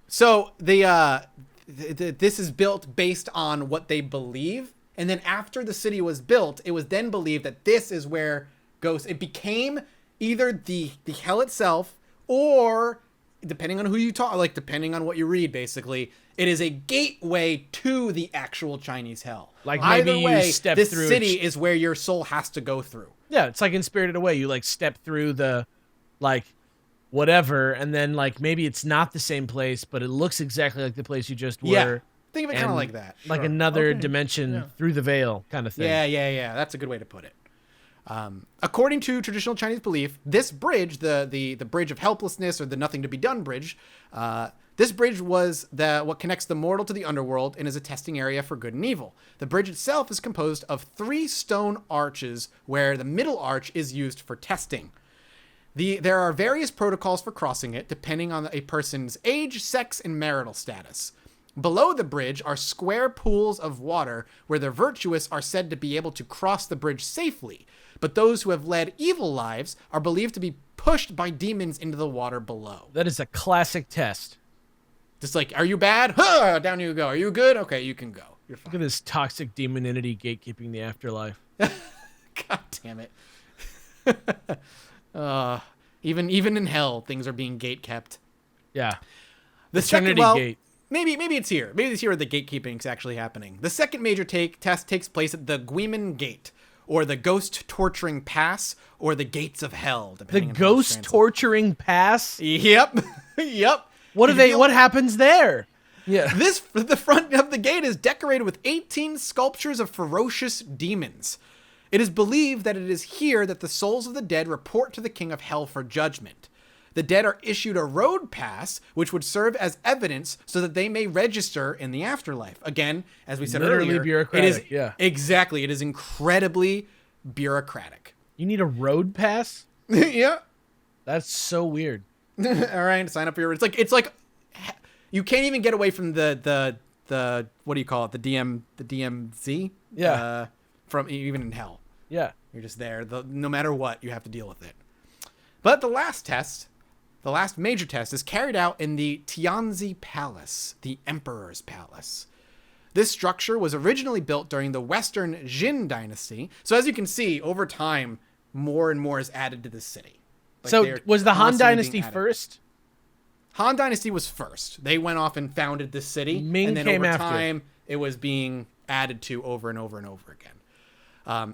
Speaker 1: So this is built based on what they believe, and then after the city was built, it was then believed that this is where ghosts. It became either the hell itself, or depending on who you talk, like depending on what you read, basically, it is a gateway to the actual Chinese hell.
Speaker 2: Like
Speaker 1: either
Speaker 2: maybe you
Speaker 1: way,
Speaker 2: step
Speaker 1: this
Speaker 2: through
Speaker 1: city is where your soul has to go through.
Speaker 2: Yeah, it's like in Spirited Away. You like step through the, like, whatever, and then like maybe it's not the same place, but it looks exactly like the place you just were.
Speaker 1: Yeah, think of it kind of
Speaker 2: and
Speaker 1: like that.
Speaker 2: Like
Speaker 3: Sure.
Speaker 2: another
Speaker 3: Okay.
Speaker 2: dimension
Speaker 3: Yeah.
Speaker 2: through the veil kind of thing.
Speaker 1: Yeah. That's a good way to put it. According to traditional Chinese belief, this bridge, the Bridge of Helplessness or the Nothing to be Done Bridge, this bridge was what connects the mortal to the underworld and is a testing area for good and evil. The bridge itself is composed of 3 stone arches, where the middle arch is used for testing. There are various protocols for crossing it, depending on a person's age, sex, and marital status. Below the bridge are square pools of water where the virtuous are said to be able to cross the bridge safely, but those who have led evil lives are believed to be pushed by demons into the water below.
Speaker 2: That is a classic test.
Speaker 1: Just like, are you bad? Huh, down you go. Are you good? Okay, you can go. You're
Speaker 2: Look
Speaker 1: fine.
Speaker 2: at this toxic demon entity gatekeeping the afterlife.
Speaker 1: God damn it. Even in hell, things are being gate kept.
Speaker 2: Yeah.
Speaker 1: The
Speaker 2: Eternity
Speaker 1: second,
Speaker 2: Gate.
Speaker 1: Maybe it's here. Maybe it's here where the gatekeeping is actually happening. The second major test takes place at the Guimin Gate, or the Ghost Torturing Pass, or the Gates of Hell.
Speaker 2: The
Speaker 1: Depending on how it's
Speaker 2: ghost
Speaker 1: translated.
Speaker 2: torturing pass.
Speaker 1: Yep, yep.
Speaker 2: What do
Speaker 1: If you
Speaker 2: they?
Speaker 1: feel-
Speaker 2: What happens there? Yeah.
Speaker 1: The front of the gate is decorated with 18 sculptures of ferocious demons. It is believed that it is here that the souls of the dead report to the King of Hell for judgment. The dead are issued a road pass, which would serve as evidence so that they may register in the afterlife. Again, as we said
Speaker 2: Literally
Speaker 1: earlier,
Speaker 2: bureaucratic,
Speaker 1: it is
Speaker 2: yeah.
Speaker 1: exactly. It is incredibly bureaucratic.
Speaker 2: You need a road pass?
Speaker 1: Yeah.
Speaker 2: That's so weird.
Speaker 1: All right, sign up for your. It's like you can't even get away from the what do you call it? The DMZ.
Speaker 2: Yeah.
Speaker 1: From even in hell,
Speaker 2: Yeah.
Speaker 1: you're just there. No matter what, you have to deal with it. But the last major test, is carried out in the Tianzi Palace, the Emperor's Palace. This structure was originally built during the Western Jin Dynasty. So as you can see, over time, more and more is added to this city. Like,
Speaker 2: So
Speaker 1: they're
Speaker 2: was the Han
Speaker 1: constantly being
Speaker 2: Dynasty
Speaker 1: added.
Speaker 2: first?
Speaker 1: Han Dynasty was first. They went off and founded this city.
Speaker 2: Ming
Speaker 1: and then
Speaker 2: came
Speaker 1: over
Speaker 2: after.
Speaker 1: time, it was being added to over and over and over again.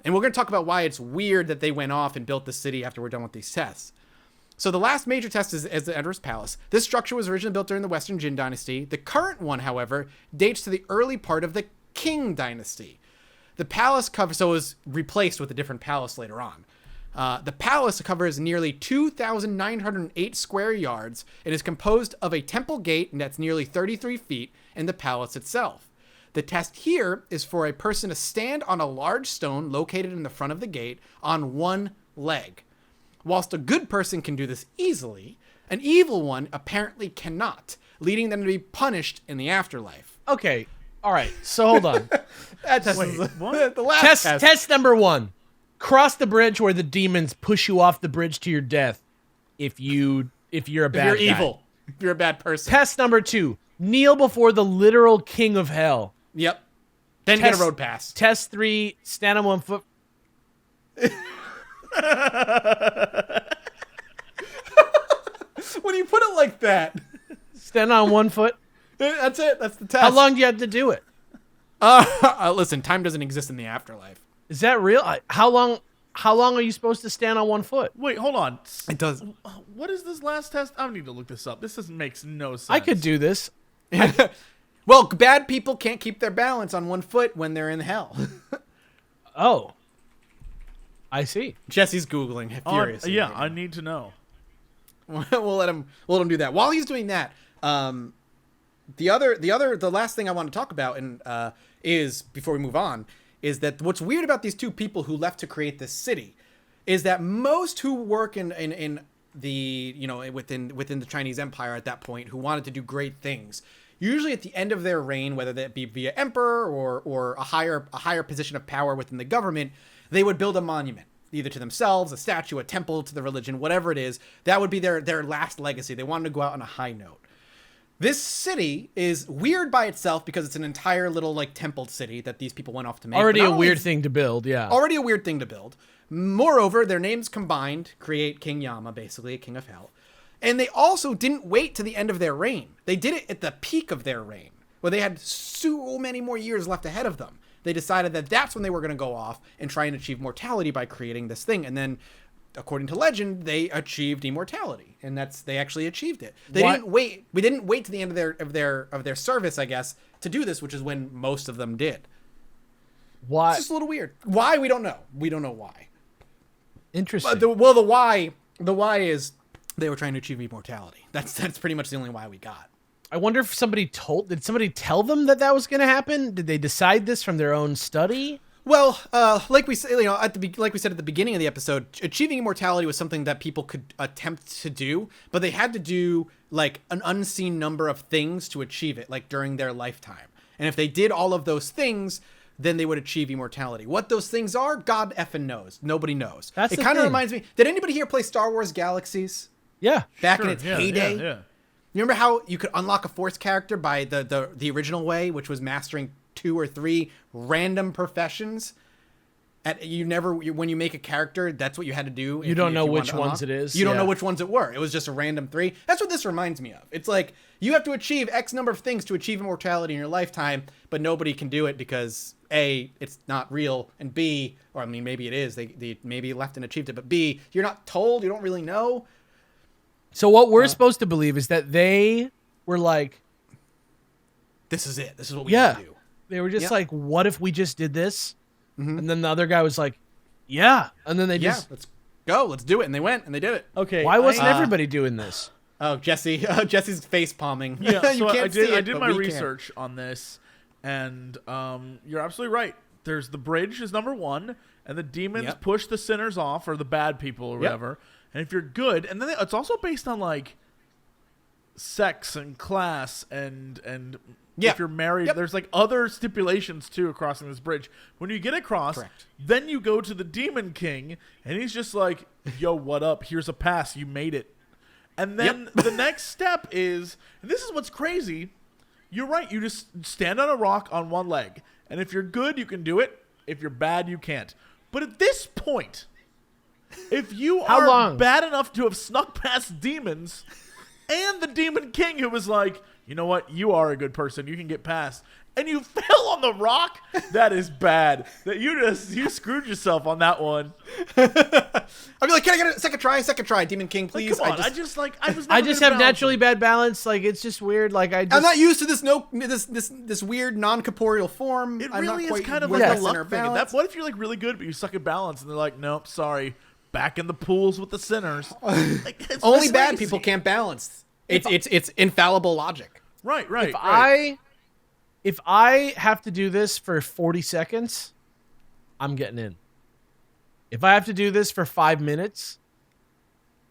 Speaker 1: And we're going to talk about why it's weird that they went off and built the city after we're done with these tests. So the last major test is the Emperor's Palace. This structure was originally built during the Western Jin Dynasty. The current one, however, dates to the early part of the Qing Dynasty. The palace it was replaced with a different palace later on. The palace covers nearly 2,908 square yards and is composed of a temple gate that's nearly 33 feet and the palace itself. The test here is for a person to stand on a large stone located in the front of the gate on one leg. Whilst a good person can do this easily, an evil one apparently cannot, leading them to be punished in the afterlife.
Speaker 2: Okay. All right. So hold on.
Speaker 1: That test
Speaker 3: Wait,
Speaker 1: is
Speaker 3: what?
Speaker 1: the last test.
Speaker 2: Test number 1. Cross the bridge where the demons push you off the bridge to your death if you're a bad
Speaker 1: If you're
Speaker 2: guy.
Speaker 1: evil. If you're a bad person.
Speaker 2: Test number 2. Kneel before the literal king of hell.
Speaker 1: Yep. Then get a road pass.
Speaker 2: Test 3. Stand on one foot.
Speaker 1: When you put it like that.
Speaker 2: Stand on one foot.
Speaker 1: That's it. That's the test.
Speaker 2: How long do you have to do it?
Speaker 1: Listen, time doesn't exist in the afterlife.
Speaker 2: Is that real? How long are you supposed to stand on one foot?
Speaker 3: Wait, hold on.
Speaker 1: It does.
Speaker 3: What is this last test? I need to look this up. This makes no sense.
Speaker 2: I could do this.
Speaker 1: Well, bad people can't keep their balance on one foot when they're in hell.
Speaker 2: Oh. I see.
Speaker 1: Jesse's Googling furiously.
Speaker 3: Yeah, I need to know.
Speaker 1: we'll let him do that. While he's doing that, the last thing I want to talk about is before we move on is that what's weird about these two people who left to create this city is that most who work in the within the Chinese Empire at that point who wanted to do great things, usually at the end of their reign, whether that be via emperor or a higher position of power within the government, they would build a monument, either to themselves, a statue, a temple to the religion, whatever it is. That would be their last legacy. They wanted to go out on a high note. This city is weird by itself because it's an entire little like temple city that these people went off to make.
Speaker 2: Already a weird thing to build, yeah.
Speaker 1: Already a weird thing to build. Moreover, their names combined create King Yama, basically a king of hell. And they also didn't wait to the end of their reign. They did it at the peak of their reign, where they had so many more years left ahead of them. They decided that that's when they were going to go off and try and achieve mortality by creating this thing. And then, according to legend, they achieved immortality, and they actually achieved it. They didn't wait. We didn't wait to the end of their service, I guess, to do this, which is when most of them did.
Speaker 2: Why?
Speaker 1: It's just a little weird. Why? We don't know. We don't know why.
Speaker 2: Interesting.
Speaker 1: The why is they were trying to achieve immortality. That's pretty much the only why we got.
Speaker 2: I wonder if did somebody tell them that was going to happen? Did they decide this from their own study?
Speaker 1: Well, like we said, like we said at the beginning of the episode, achieving immortality was something that people could attempt to do, but they had to do like an unseen number of things to achieve it, like during their lifetime. And if they did all of those things, then they would achieve immortality. What those things are, God effing knows. Nobody knows.
Speaker 2: That's
Speaker 1: it
Speaker 2: the
Speaker 1: kind of
Speaker 2: thing.
Speaker 1: reminds me. Did anybody here play Star Wars Galaxies
Speaker 2: Yeah.
Speaker 1: back in
Speaker 3: Sure,
Speaker 1: its
Speaker 3: yeah,
Speaker 1: heyday?
Speaker 3: Yeah.
Speaker 1: You remember how you could unlock a Force character by the original way, which was mastering 2 or 3 random professions? When you make a character, that's what you had to do.
Speaker 2: You don't know which ones it is.
Speaker 1: You don't
Speaker 2: Yeah.
Speaker 1: know which ones it were. It was just a random 3. That's what this reminds me of. It's like you have to achieve X number of things to achieve immortality in your lifetime, but nobody can do it because A, it's not real, and B, or I mean maybe it is. They maybe left and achieved it, but B, you're not told. You don't really know.
Speaker 2: So what we're supposed to believe is that they were like,
Speaker 1: This is it. This is what we have to do.
Speaker 2: They were just
Speaker 1: Yep.
Speaker 2: like, what if we just did this? And then the other guy was like, yeah. And then they
Speaker 1: Yeah,
Speaker 2: just,
Speaker 1: let's go. Let's do it. And they went and they did it.
Speaker 3: Okay.
Speaker 2: why wasn't everybody doing this?
Speaker 1: Oh, Jesse's face palming.
Speaker 3: Yeah,
Speaker 1: You
Speaker 3: so
Speaker 1: can't see
Speaker 3: I
Speaker 1: it,
Speaker 3: did
Speaker 1: but
Speaker 3: my
Speaker 1: we can.
Speaker 3: research on this, and you're absolutely right. There's the bridge is number 1, and the demons
Speaker 1: Yep.
Speaker 3: push the sinners off, or the bad people, or
Speaker 1: Yep.
Speaker 3: whatever. And if you're good, and then it's also based on like sex and class and
Speaker 1: Yeah.
Speaker 3: if you're married,
Speaker 1: Yep.
Speaker 3: there's like other stipulations too crossing this bridge. When you get across,
Speaker 1: Correct.
Speaker 3: then you go to the Demon King, and he's just like, "Yo, what up? Here's a pass. You made it." And then the next step is, and this is what's crazy. You're right. You just stand on a rock on one leg, and if you're good, you can do it. If you're bad, you can't. But at this point, if you
Speaker 2: How
Speaker 3: are
Speaker 2: long?
Speaker 3: bad enough to have snuck past demons, and the Demon King who was like, you know what, you are a good person, you can get past, and you fell on the rock, that is bad. That you screwed yourself on that one.
Speaker 1: I'd be like, can I get a second try? Demon King,
Speaker 3: Like,
Speaker 1: please.
Speaker 3: come on, I was never
Speaker 2: I just
Speaker 3: gonna
Speaker 2: have
Speaker 3: balance
Speaker 2: naturally
Speaker 3: it.
Speaker 2: bad balance. Like, it's just weird. Like,
Speaker 1: I'm not used to this weird non-corporeal form.
Speaker 3: It
Speaker 1: I'm not
Speaker 3: really is
Speaker 1: quite
Speaker 3: kind of
Speaker 1: with
Speaker 3: like
Speaker 1: my
Speaker 3: a
Speaker 1: center
Speaker 3: luck thing.
Speaker 1: balance.
Speaker 3: What if you're like really good, but you suck at balance, and they're like, nope, sorry, back in the pools with the sinners. Like, it's
Speaker 1: Only bad
Speaker 3: crazy.
Speaker 1: people can't balance. It's infallible logic.
Speaker 3: Right.
Speaker 2: if I if I have to do this for 40 seconds, I'm getting in. If I have to do this for 5 minutes,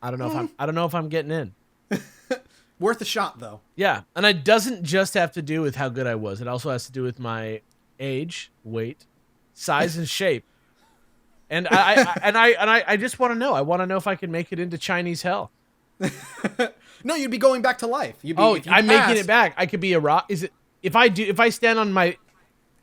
Speaker 2: I don't know if I'm getting in.
Speaker 1: Worth a shot, though.
Speaker 2: Yeah, and it doesn't just have to do with how good I was. It also has to do with my age, weight, size, and shape. And I just want to know. I want to know if I can make it into Chinese hell.
Speaker 1: No, you'd be going back to life.
Speaker 2: I'm making it back. I could be a rock. Is it if I stand on my?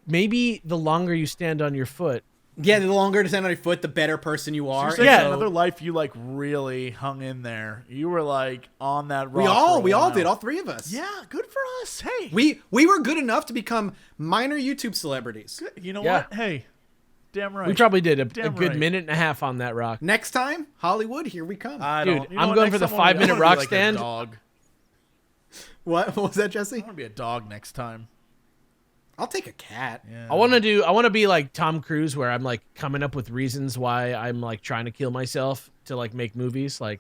Speaker 2: Maybe the longer you stand on your foot.
Speaker 1: Yeah, the longer to stand on your foot, the better person you are.
Speaker 3: So
Speaker 2: Yeah.
Speaker 3: another life, you like really hung in there. You were like on that rock.
Speaker 1: We all did, all three of us.
Speaker 3: Yeah, good for us. Hey,
Speaker 1: We were good enough to become minor YouTube celebrities.
Speaker 3: you know
Speaker 2: Yeah.
Speaker 3: what? Hey, damn right.
Speaker 2: We probably did a
Speaker 3: Damn
Speaker 2: good
Speaker 3: right.
Speaker 2: minute and a half on that rock.
Speaker 1: Next time, Hollywood, here we come.
Speaker 2: Dude,
Speaker 3: you know
Speaker 2: I'm
Speaker 3: what,
Speaker 2: going
Speaker 3: next
Speaker 2: for the
Speaker 3: time I wanna be-
Speaker 2: 5-minute
Speaker 3: I wanna be
Speaker 2: rock
Speaker 3: like a
Speaker 2: stand.
Speaker 3: dog.
Speaker 1: What was that, Jesse?
Speaker 3: I want to be a dog next time.
Speaker 1: I'll take a cat.
Speaker 3: Yeah.
Speaker 2: I want to be like Tom Cruise, where I'm like coming up with reasons why I'm like trying to kill myself to like make movies. Like,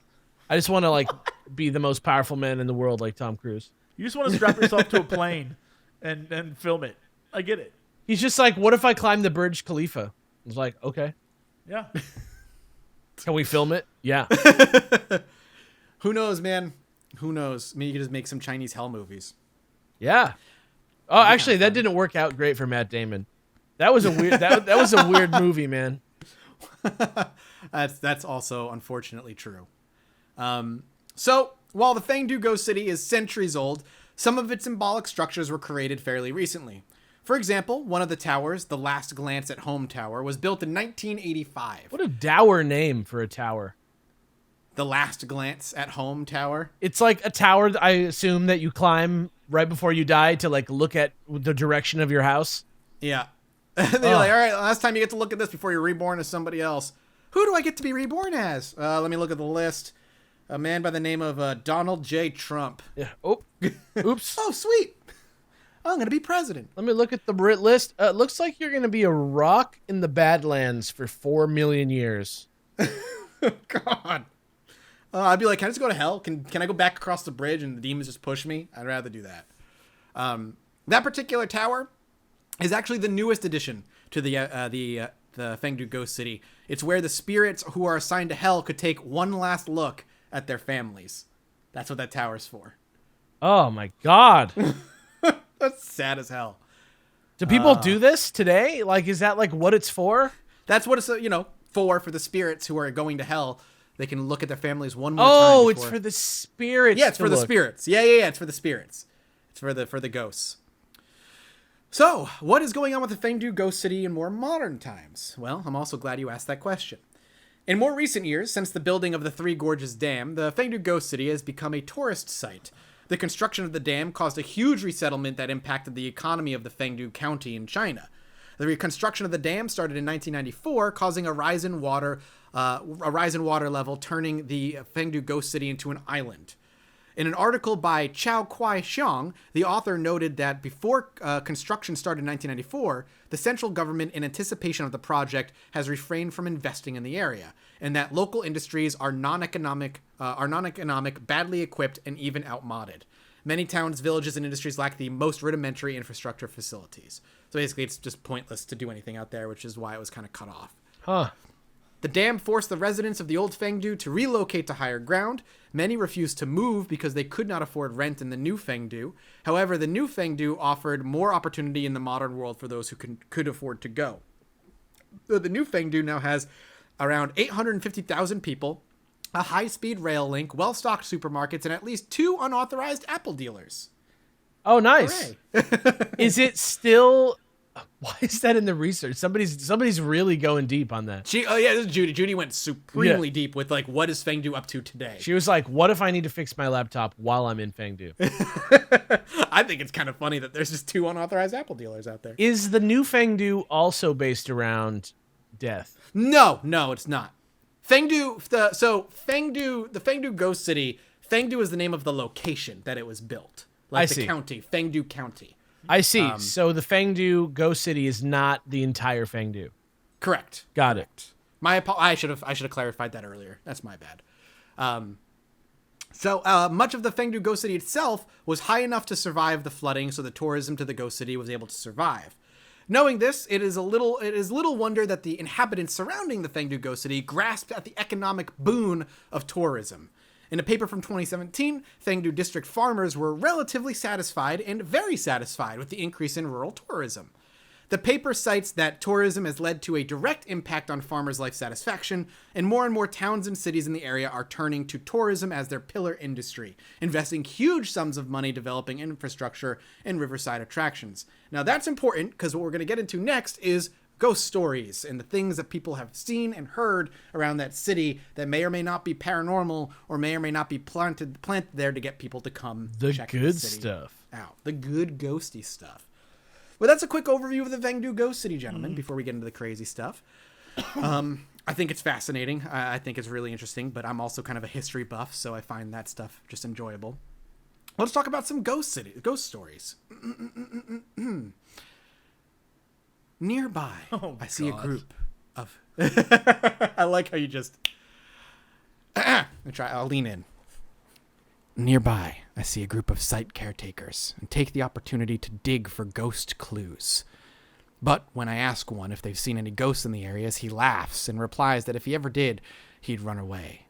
Speaker 2: I just want to like be the most powerful man in the world, like Tom Cruise.
Speaker 3: You just want to strap yourself to a plane and film it. I get it.
Speaker 2: He's just like, what if I climb the Burj Khalifa? I was like, okay,
Speaker 3: Yeah.
Speaker 2: can we film it? Yeah.
Speaker 1: Who knows, man? Who knows? Maybe you could just make some Chinese hell movies.
Speaker 2: Yeah. Oh, actually, that didn't work out great for Matt Damon. That was a weird. that was a weird movie, man.
Speaker 1: That's also unfortunately true. So while the Fengdu Ghost City is centuries old, some of its symbolic structures were created fairly recently. For example, one of the towers, the Last Glance at Home Tower, was built in 1985.
Speaker 2: What a dour name for a tower.
Speaker 1: The Last Glance at Home Tower.
Speaker 2: It's like a tower, I assume, that you climb right before you die to like look at the direction of your house.
Speaker 1: Yeah. They're like, all right, last time you get to look at this before you're reborn as somebody else. Who do I get to be reborn as? Let me look at the list. A man by the name of Donald J. Trump.
Speaker 2: Yeah. Oh, oops.
Speaker 1: Oh, sweet. I'm going to be president.
Speaker 2: Let me look at the Brit list. It looks like you're going to be a rock in the Badlands for 4 million years.
Speaker 1: God. I'd be like, can I just go to hell? Can I go back across the bridge and the demons just push me? I'd rather do that. That particular tower is actually the newest addition to the Fengdu Ghost City. It's where the spirits who are assigned to hell could take one last look at their families. That's what that tower's for.
Speaker 2: Oh my God.
Speaker 1: That's sad as hell.
Speaker 2: Do people do this today? Like, is that like what it's for?
Speaker 1: That's what it's, for the spirits who are going to hell. They can look at their families one more time.
Speaker 2: Oh, it's for the spirits.
Speaker 1: Yeah, it's
Speaker 2: to
Speaker 1: for the
Speaker 2: look.
Speaker 1: spirits. Yeah, it's for the spirits. It's for the ghosts. So, what is going on with the Fengdu Ghost City in more modern times? Well, I'm also glad you asked that question. In more recent years, since the building of the Three Gorges Dam, the Fengdu Ghost City has become a tourist site. The construction of the dam caused a huge resettlement that impacted the economy of the Fengdu County in China. The reconstruction of the dam started in 1994, causing a rise in water level, turning the Fengdu Ghost City into an island. In an article by Chao Kwai Xiong, the author noted that before construction started in 1994, the central government, in anticipation of the project, has refrained from investing in the area, and that local industries are non-economic, badly equipped, and even outmoded. Many towns, villages, and industries lack the most rudimentary infrastructure facilities. So basically, it's just pointless to do anything out there, which is why it was kind of cut off.
Speaker 2: Huh.
Speaker 1: The dam forced the residents of the old Fengdu to relocate to higher ground. Many refused to move because they could not afford rent in the new Fengdu. However, the new Fengdu offered more opportunity in the modern world for those who could afford to go. The new Fengdu now has around 850,000 people, a high-speed rail link, well-stocked supermarkets, and at least 2 unauthorized Apple dealers.
Speaker 2: Oh, nice.
Speaker 1: Hooray.
Speaker 2: Is it still? Why is that in the research? Somebody's really going deep on that.
Speaker 1: This is Judy. Judy went supremely deep with, like, what is Fengdu up to today?
Speaker 2: She was like, what if I need to fix my laptop while I'm in Fengdu?
Speaker 1: I think it's kind of funny that there's just 2 unauthorized Apple dealers out there.
Speaker 2: Is the new Fengdu also based around death?
Speaker 1: No, it's not. The Fengdu Ghost City, Fengdu is the name of the location that it was built. Like
Speaker 2: I
Speaker 1: the
Speaker 2: see.
Speaker 1: county, Fengdu County.
Speaker 2: I see. So the Fengdu Ghost City is not the entire Fengdu.
Speaker 1: Correct.
Speaker 2: Got it.
Speaker 1: I should have clarified that earlier. That's my bad. So much of the Fengdu ghost city itself was high enough to survive the flooding, so the tourism to the ghost city was able to survive. Knowing this, it is little wonder that the inhabitants surrounding the Fengdu ghost city grasped at the economic boon of tourism. In a paper from 2017, Fengdu district farmers were relatively satisfied and very satisfied with the increase in rural tourism. The paper cites that tourism has led to a direct impact on farmers' life satisfaction, and more towns and cities in the area are turning to tourism as their pillar industry, investing huge sums of money developing infrastructure and riverside attractions. Now that's important because what we're going to get into next is ghost stories and the things that people have seen and heard around that city that may or may not be paranormal or may not be planted there to get people to come check the city
Speaker 2: stuff
Speaker 1: out. The good ghosty stuff. Well, that's a quick overview of the Fengdu Ghost City, gentlemen, before we get into the crazy stuff. I think it's fascinating. I think it's really interesting, but I'm also kind of a history buff, so I find that stuff just enjoyable. Let's talk about some ghost stories. Nearby, I see a group of... I like how you just... I'll lean in. Nearby, I see a group of site caretakers and take the opportunity to dig for ghost clues. But when I ask one if they've seen any ghosts in the areas, he laughs and replies that if he ever did, he'd run away.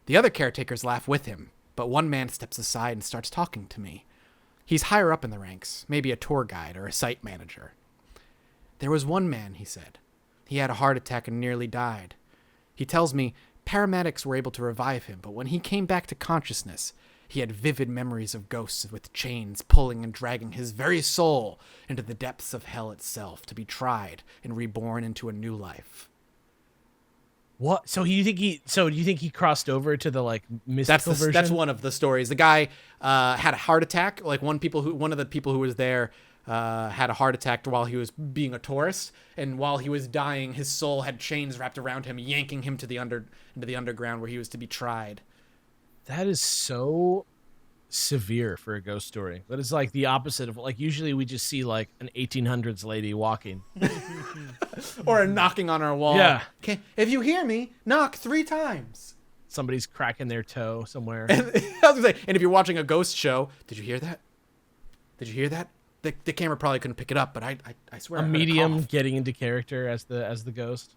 Speaker 1: The other caretakers laugh with him, but one man steps aside and starts talking to me. He's higher up in the ranks, maybe a tour guide or a site manager. There was one man, he said. He had a heart attack and nearly died. He tells me paramedics were able to revive him, but when he came back to consciousness, he had vivid memories of ghosts with chains pulling and dragging his very soul into the depths of hell itself to be tried and reborn into a new life.
Speaker 2: What? So do you think he crossed over to the like mystical version?
Speaker 1: That's one of the stories. The guy had a heart attack. Like one of the people who was there had a heart attack while he was being a tourist, and while he was dying, his soul had chains wrapped around him, yanking him to into the underground where he was to be tried.
Speaker 2: That is so severe for a ghost story. That is like the opposite of like usually we just see like an 1800s lady walking
Speaker 1: or a knocking on our wall.
Speaker 2: Yeah.
Speaker 1: Okay, if you hear me, knock 3 times.
Speaker 2: Somebody's cracking their toe somewhere.
Speaker 1: And, I was gonna say, and if you're watching a ghost show, did you hear that? Did you hear that? The camera probably couldn't pick it up, but I swear.
Speaker 2: A medium getting into character as the ghost.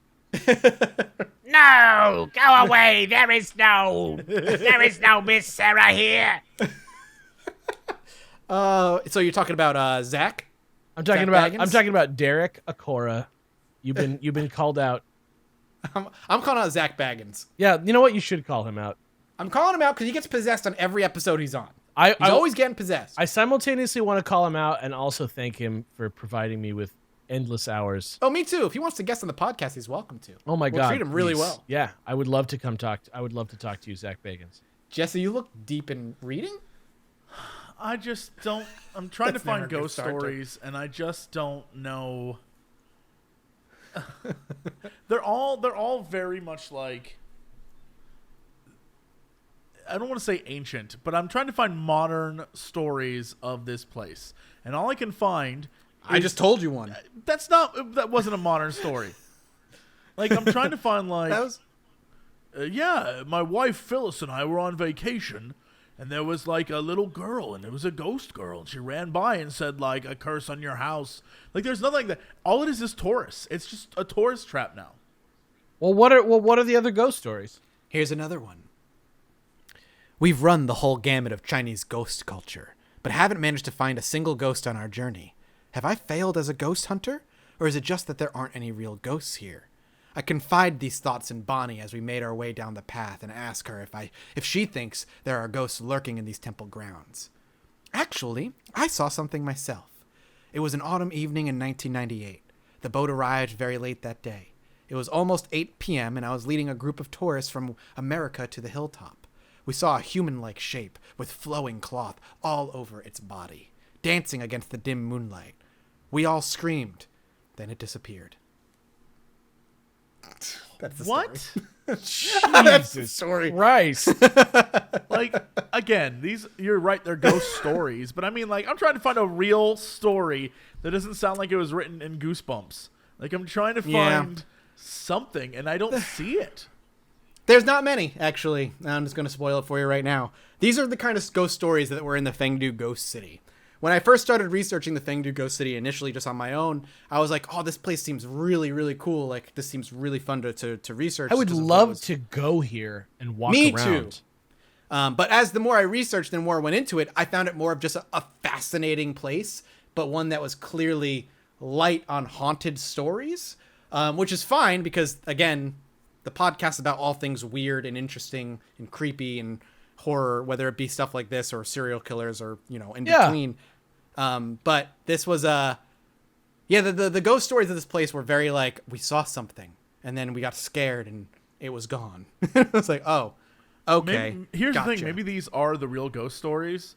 Speaker 4: No, go away. There is no Miss Sarah here.
Speaker 1: So you're talking about Zach?
Speaker 2: I'm talking about Derek Akora. You've been called out.
Speaker 1: I'm calling out Zach Baggins.
Speaker 2: Yeah, you know what? You should call him out.
Speaker 1: I'm calling him out because he gets possessed on every episode he's on. He's
Speaker 2: I
Speaker 1: always getting possessed.
Speaker 2: I simultaneously want to call him out and also thank him for providing me with endless hours.
Speaker 1: Oh, me too. If he wants to guest on the podcast, he's welcome to.
Speaker 2: Oh my God,
Speaker 1: we'll treat him really well.
Speaker 2: Yeah, I would love to come talk. I would love to talk to you, Zach Bagans.
Speaker 1: Jesse, you look deep in reading.
Speaker 3: I just don't. I'm trying to find ghost stories, and I just don't know. They're all very much like. I don't want to say ancient, but I'm trying to find modern stories of this place, and all I can find.
Speaker 1: I just told you one.
Speaker 3: That wasn't a modern story. Like I'm trying to find like. Yeah, my wife Phyllis and I were on vacation, and there was like a little girl, and it was a ghost girl, and she ran by and said like a curse on your house. Like there's nothing like that. All it is tourists. It's just a tourist trap now.
Speaker 2: Well, what are the other ghost stories?
Speaker 1: Here's another one. We've run the whole gamut of Chinese ghost culture, but haven't managed to find a single ghost on our journey. Have I failed as a ghost hunter, or is it just that there aren't any real ghosts here? I confide these thoughts in Bonnie as we made our way down the path and ask her if she thinks there are ghosts lurking in these temple grounds. Actually, I saw something myself. It was an autumn evening in 1998. The boat arrived very late that day. It was almost 8 p.m. and I was leading a group of tourists from America to the hilltop. We saw a human-like shape with flowing cloth all over its body, dancing against the dim moonlight. We all screamed. Then it disappeared. That's the
Speaker 3: what?
Speaker 1: That's the story.
Speaker 2: Christ.
Speaker 3: Like again, you're right, they're ghost stories, but I mean like I'm trying to find a real story that doesn't sound like it was written in Goosebumps. Like I'm trying to find something and I don't see it.
Speaker 1: There's not many, actually. I'm just going to spoil it for you right now. These are the kind of ghost stories that were in the Fengdu Ghost City. When I first started researching the Fengdu Ghost City initially just on my own, I was like, oh, this place seems really, really cool. Like, this seems really fun to research.
Speaker 2: I would love to go here and walk around.
Speaker 1: Me too. But as the more I researched and more I went into it, I found it more of just a fascinating place, but one that was clearly light on haunted stories, which is fine because, again, the podcast is about all things weird and interesting and creepy and horror, whether it be stuff like this or serial killers or, in between. But this was the ghost stories of this place were very like, we saw something and then we got scared and it was gone. It's like, oh, okay.
Speaker 3: Here's
Speaker 1: gotcha.
Speaker 3: the thing. Maybe these are the real ghost stories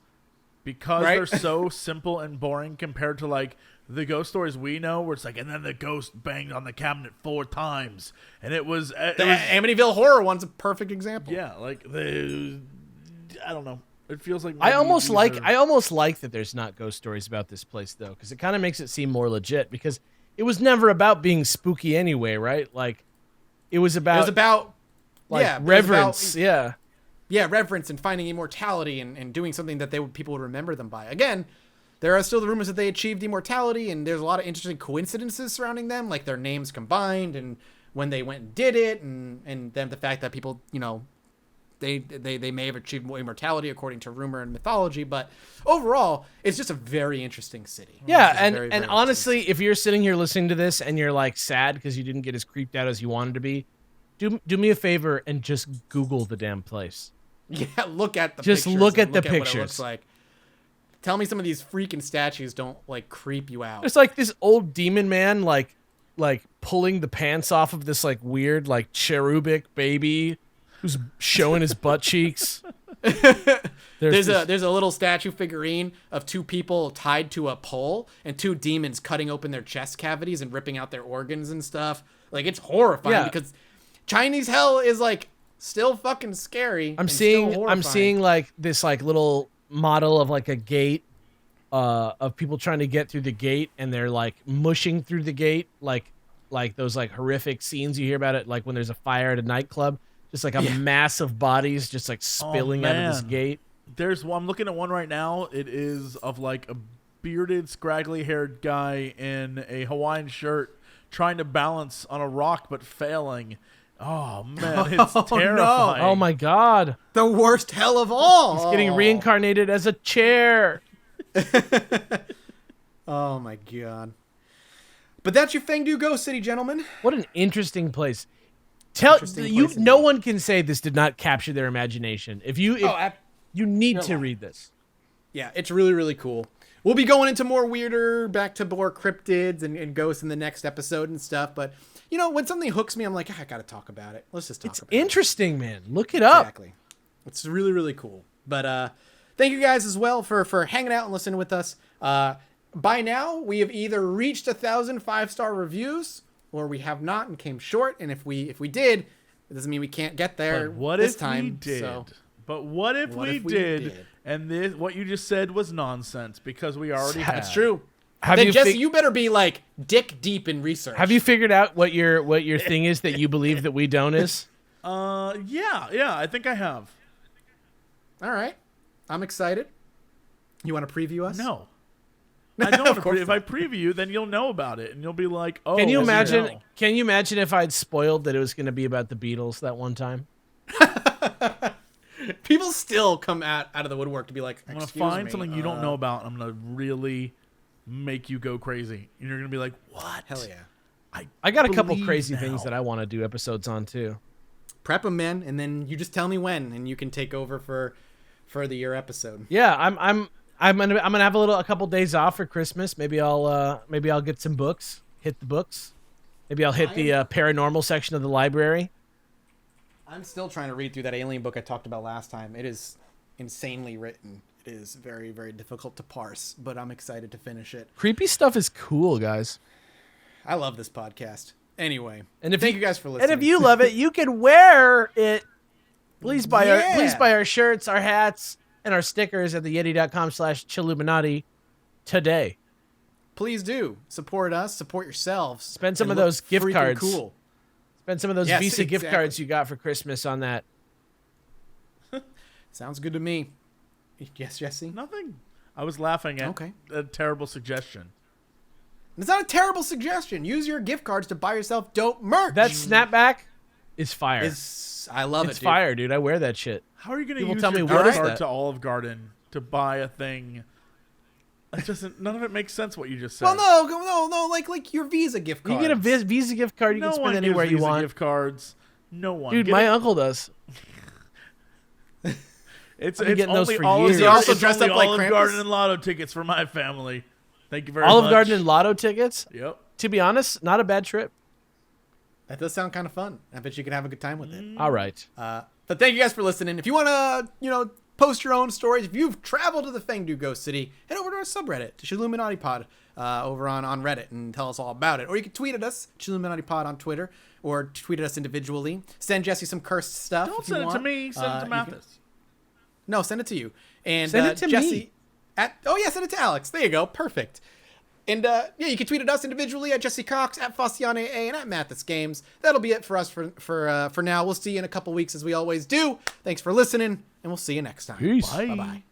Speaker 3: because they're so simple and boring compared to like the ghost stories we know where it's like, and then the ghost banged on the cabinet 4 times and it was
Speaker 1: the Amityville horror one's a perfect example.
Speaker 3: Yeah. Like I don't know. It feels like
Speaker 2: I almost like that there's not ghost stories about this place though, because it kind of makes it seem more legit because it was never about being spooky anyway, right? Like it was about reverence.
Speaker 1: Reverence and finding immortality and doing something that people would remember them by. Again, there are still the rumors that they achieved immortality, and there's a lot of interesting coincidences surrounding them, like their names combined and when they went and did it, and then the fact that people, they may have achieved more immortality according to rumor and mythology, but overall, it's just a very interesting city.
Speaker 2: Yeah, and honestly, if you're sitting here listening to this and you're like sad because you didn't get as creeped out as you wanted to be, do me a favor and just Google the damn place.
Speaker 1: Yeah, look at the
Speaker 2: just
Speaker 1: pictures.
Speaker 2: Look at the
Speaker 1: what
Speaker 2: pictures.
Speaker 1: It looks like. Tell me some of these freaking statues don't like creep you out.
Speaker 2: It's like this old demon man like pulling the pants off of this like weird like cherubic baby who's showing his butt cheeks. There's a little statue figurine of 2 people tied to a pole and 2 demons cutting open their chest cavities and ripping out their organs and stuff. Like, it's horrifying because Chinese hell is like still fucking scary. I'm seeing like this like little model of like a gate of people trying to get through the gate and they're like mushing through the gate like those like horrific scenes you hear about it like when there's a fire at a nightclub, just like a mass of bodies just like spilling out of this gate.
Speaker 3: There's one, I'm looking at one right now. It is of like a bearded, scraggly haired guy in a Hawaiian shirt trying to balance on a rock but failing. Oh man, it's terrifying.
Speaker 2: No. Oh my god.
Speaker 1: The worst hell of all.
Speaker 2: He's getting reincarnated as a chair.
Speaker 1: Oh my god. But that's your Fengdu Ghost City, gentlemen.
Speaker 2: What an interesting place. No one can say this did not capture their imagination. You need to read this.
Speaker 1: Yeah, it's really, really cool. We'll be going into back to more cryptids and ghosts in the next episode and stuff, but when something hooks me, I'm like, I gotta talk about it. Let's just talk about it.
Speaker 2: It's interesting, man. Look it up.
Speaker 1: Exactly. It's really, really cool. But thank you guys as well for hanging out and listening with us. By now, we have either reached 1,000 5-star reviews, or we have not and came short. And if we did, it doesn't mean we can't get there this time.
Speaker 3: But what if we did? And what you just said was nonsense because we already have.
Speaker 1: That's true. Jesse, you better be like dick deep in research.
Speaker 2: Have you figured out what your thing is that you believe that we don't is?
Speaker 3: Yeah, I think I have.
Speaker 1: All right, I'm excited. You want to preview us?
Speaker 3: No, I don't want to. If I preview you, then you'll know about it, and you'll be like, "Oh."
Speaker 2: Can you imagine? Can you imagine if I'd spoiled that it was going to be about the Beatles that one time?
Speaker 1: People still come out of the woodwork to be like,
Speaker 3: I'm going to find something you don't know about. I'm going to really make you go crazy. And you're going to be like, what?
Speaker 1: Hell yeah.
Speaker 2: I got a couple crazy things that I want to do episodes on too.
Speaker 1: Prep them, man, and then you just tell me when, and you can take over for the year episode.
Speaker 2: Yeah, I'm gonna have a couple days off for Christmas. Maybe I'll get some books. Hit the books. Maybe I'll hit the paranormal section of the library.
Speaker 1: I'm still trying to read through that alien book I talked about last time. It is insanely written. It is very, very difficult to parse, but I'm excited to finish it.
Speaker 2: Creepy stuff is cool, guys.
Speaker 1: I love this podcast. Anyway,
Speaker 2: and
Speaker 1: thank you guys for listening.
Speaker 2: And if you love it, you can wear it. Please buy our shirts, our hats, and our stickers at theyeti.com/Chilluminati today.
Speaker 1: Please do support us. Support yourselves.
Speaker 2: Spend some of those gift cards. Spend some of those Visa gift cards you got for Christmas on that.
Speaker 1: Sounds good to me. Yes, Jesse?
Speaker 3: Nothing. I was laughing at a terrible suggestion.
Speaker 1: It's not a terrible suggestion. Use your gift cards to buy yourself dope merch.
Speaker 2: That snapback is fire.
Speaker 1: I love it,
Speaker 2: It's
Speaker 1: dude.
Speaker 2: fire, dude. I wear that shit.
Speaker 3: How are you going to
Speaker 2: People
Speaker 3: use
Speaker 2: tell
Speaker 3: your
Speaker 2: me,
Speaker 3: gift
Speaker 2: what is
Speaker 3: card
Speaker 2: that?
Speaker 3: to Olive Garden to buy a thing? It doesn't. None of it makes sense. What you just said.
Speaker 1: Well, no, like your Visa gift
Speaker 2: You
Speaker 1: cards.
Speaker 2: get a Visa gift card. You
Speaker 3: no
Speaker 2: can
Speaker 3: one
Speaker 2: spend
Speaker 3: gives
Speaker 2: anywhere you
Speaker 3: Visa
Speaker 2: want.
Speaker 3: gift cards. No one.
Speaker 2: Dude,
Speaker 3: Get
Speaker 2: my
Speaker 3: it-
Speaker 2: uncle does.
Speaker 3: It's
Speaker 2: I've been getting those
Speaker 3: only
Speaker 2: for
Speaker 3: Olive
Speaker 2: years.
Speaker 1: He also
Speaker 3: Garden,
Speaker 1: dressed
Speaker 3: only
Speaker 1: up like
Speaker 3: Olive
Speaker 1: Krampus?
Speaker 3: Garden and lotto tickets for my family. Thank you very much.
Speaker 2: Olive Garden and Lotto tickets.
Speaker 3: Yep.
Speaker 2: To be honest, not a bad trip.
Speaker 1: That does sound kind of fun. I bet you could have a good time with it.
Speaker 2: All right.
Speaker 1: But thank you guys for listening. If you want to, post your own stories, if you've traveled to the Fengdu Ghost City, head over to our subreddit, to Chilluminati Pod, over on Reddit, and tell us all about it. Or you can tweet at us, Chilluminati Pod on Twitter, or tweet at us individually. Send Jesse some cursed stuff.
Speaker 3: Don't
Speaker 1: if you
Speaker 3: send it to
Speaker 1: want.
Speaker 3: me. Send it to
Speaker 1: You
Speaker 3: Mathis.
Speaker 1: No, send it to you. And
Speaker 2: Send it to
Speaker 1: Jesse,
Speaker 2: me.
Speaker 1: Send it to Alex. There you go. Perfect. And you can tweet at us individually at Jesse Cox, at Fustian AA, and at Mathis Games. That'll be it for us for now. We'll see you in a couple weeks as we always do. Thanks for listening, and we'll see you next time.
Speaker 2: Peace.
Speaker 3: Bye.
Speaker 1: Bye-bye.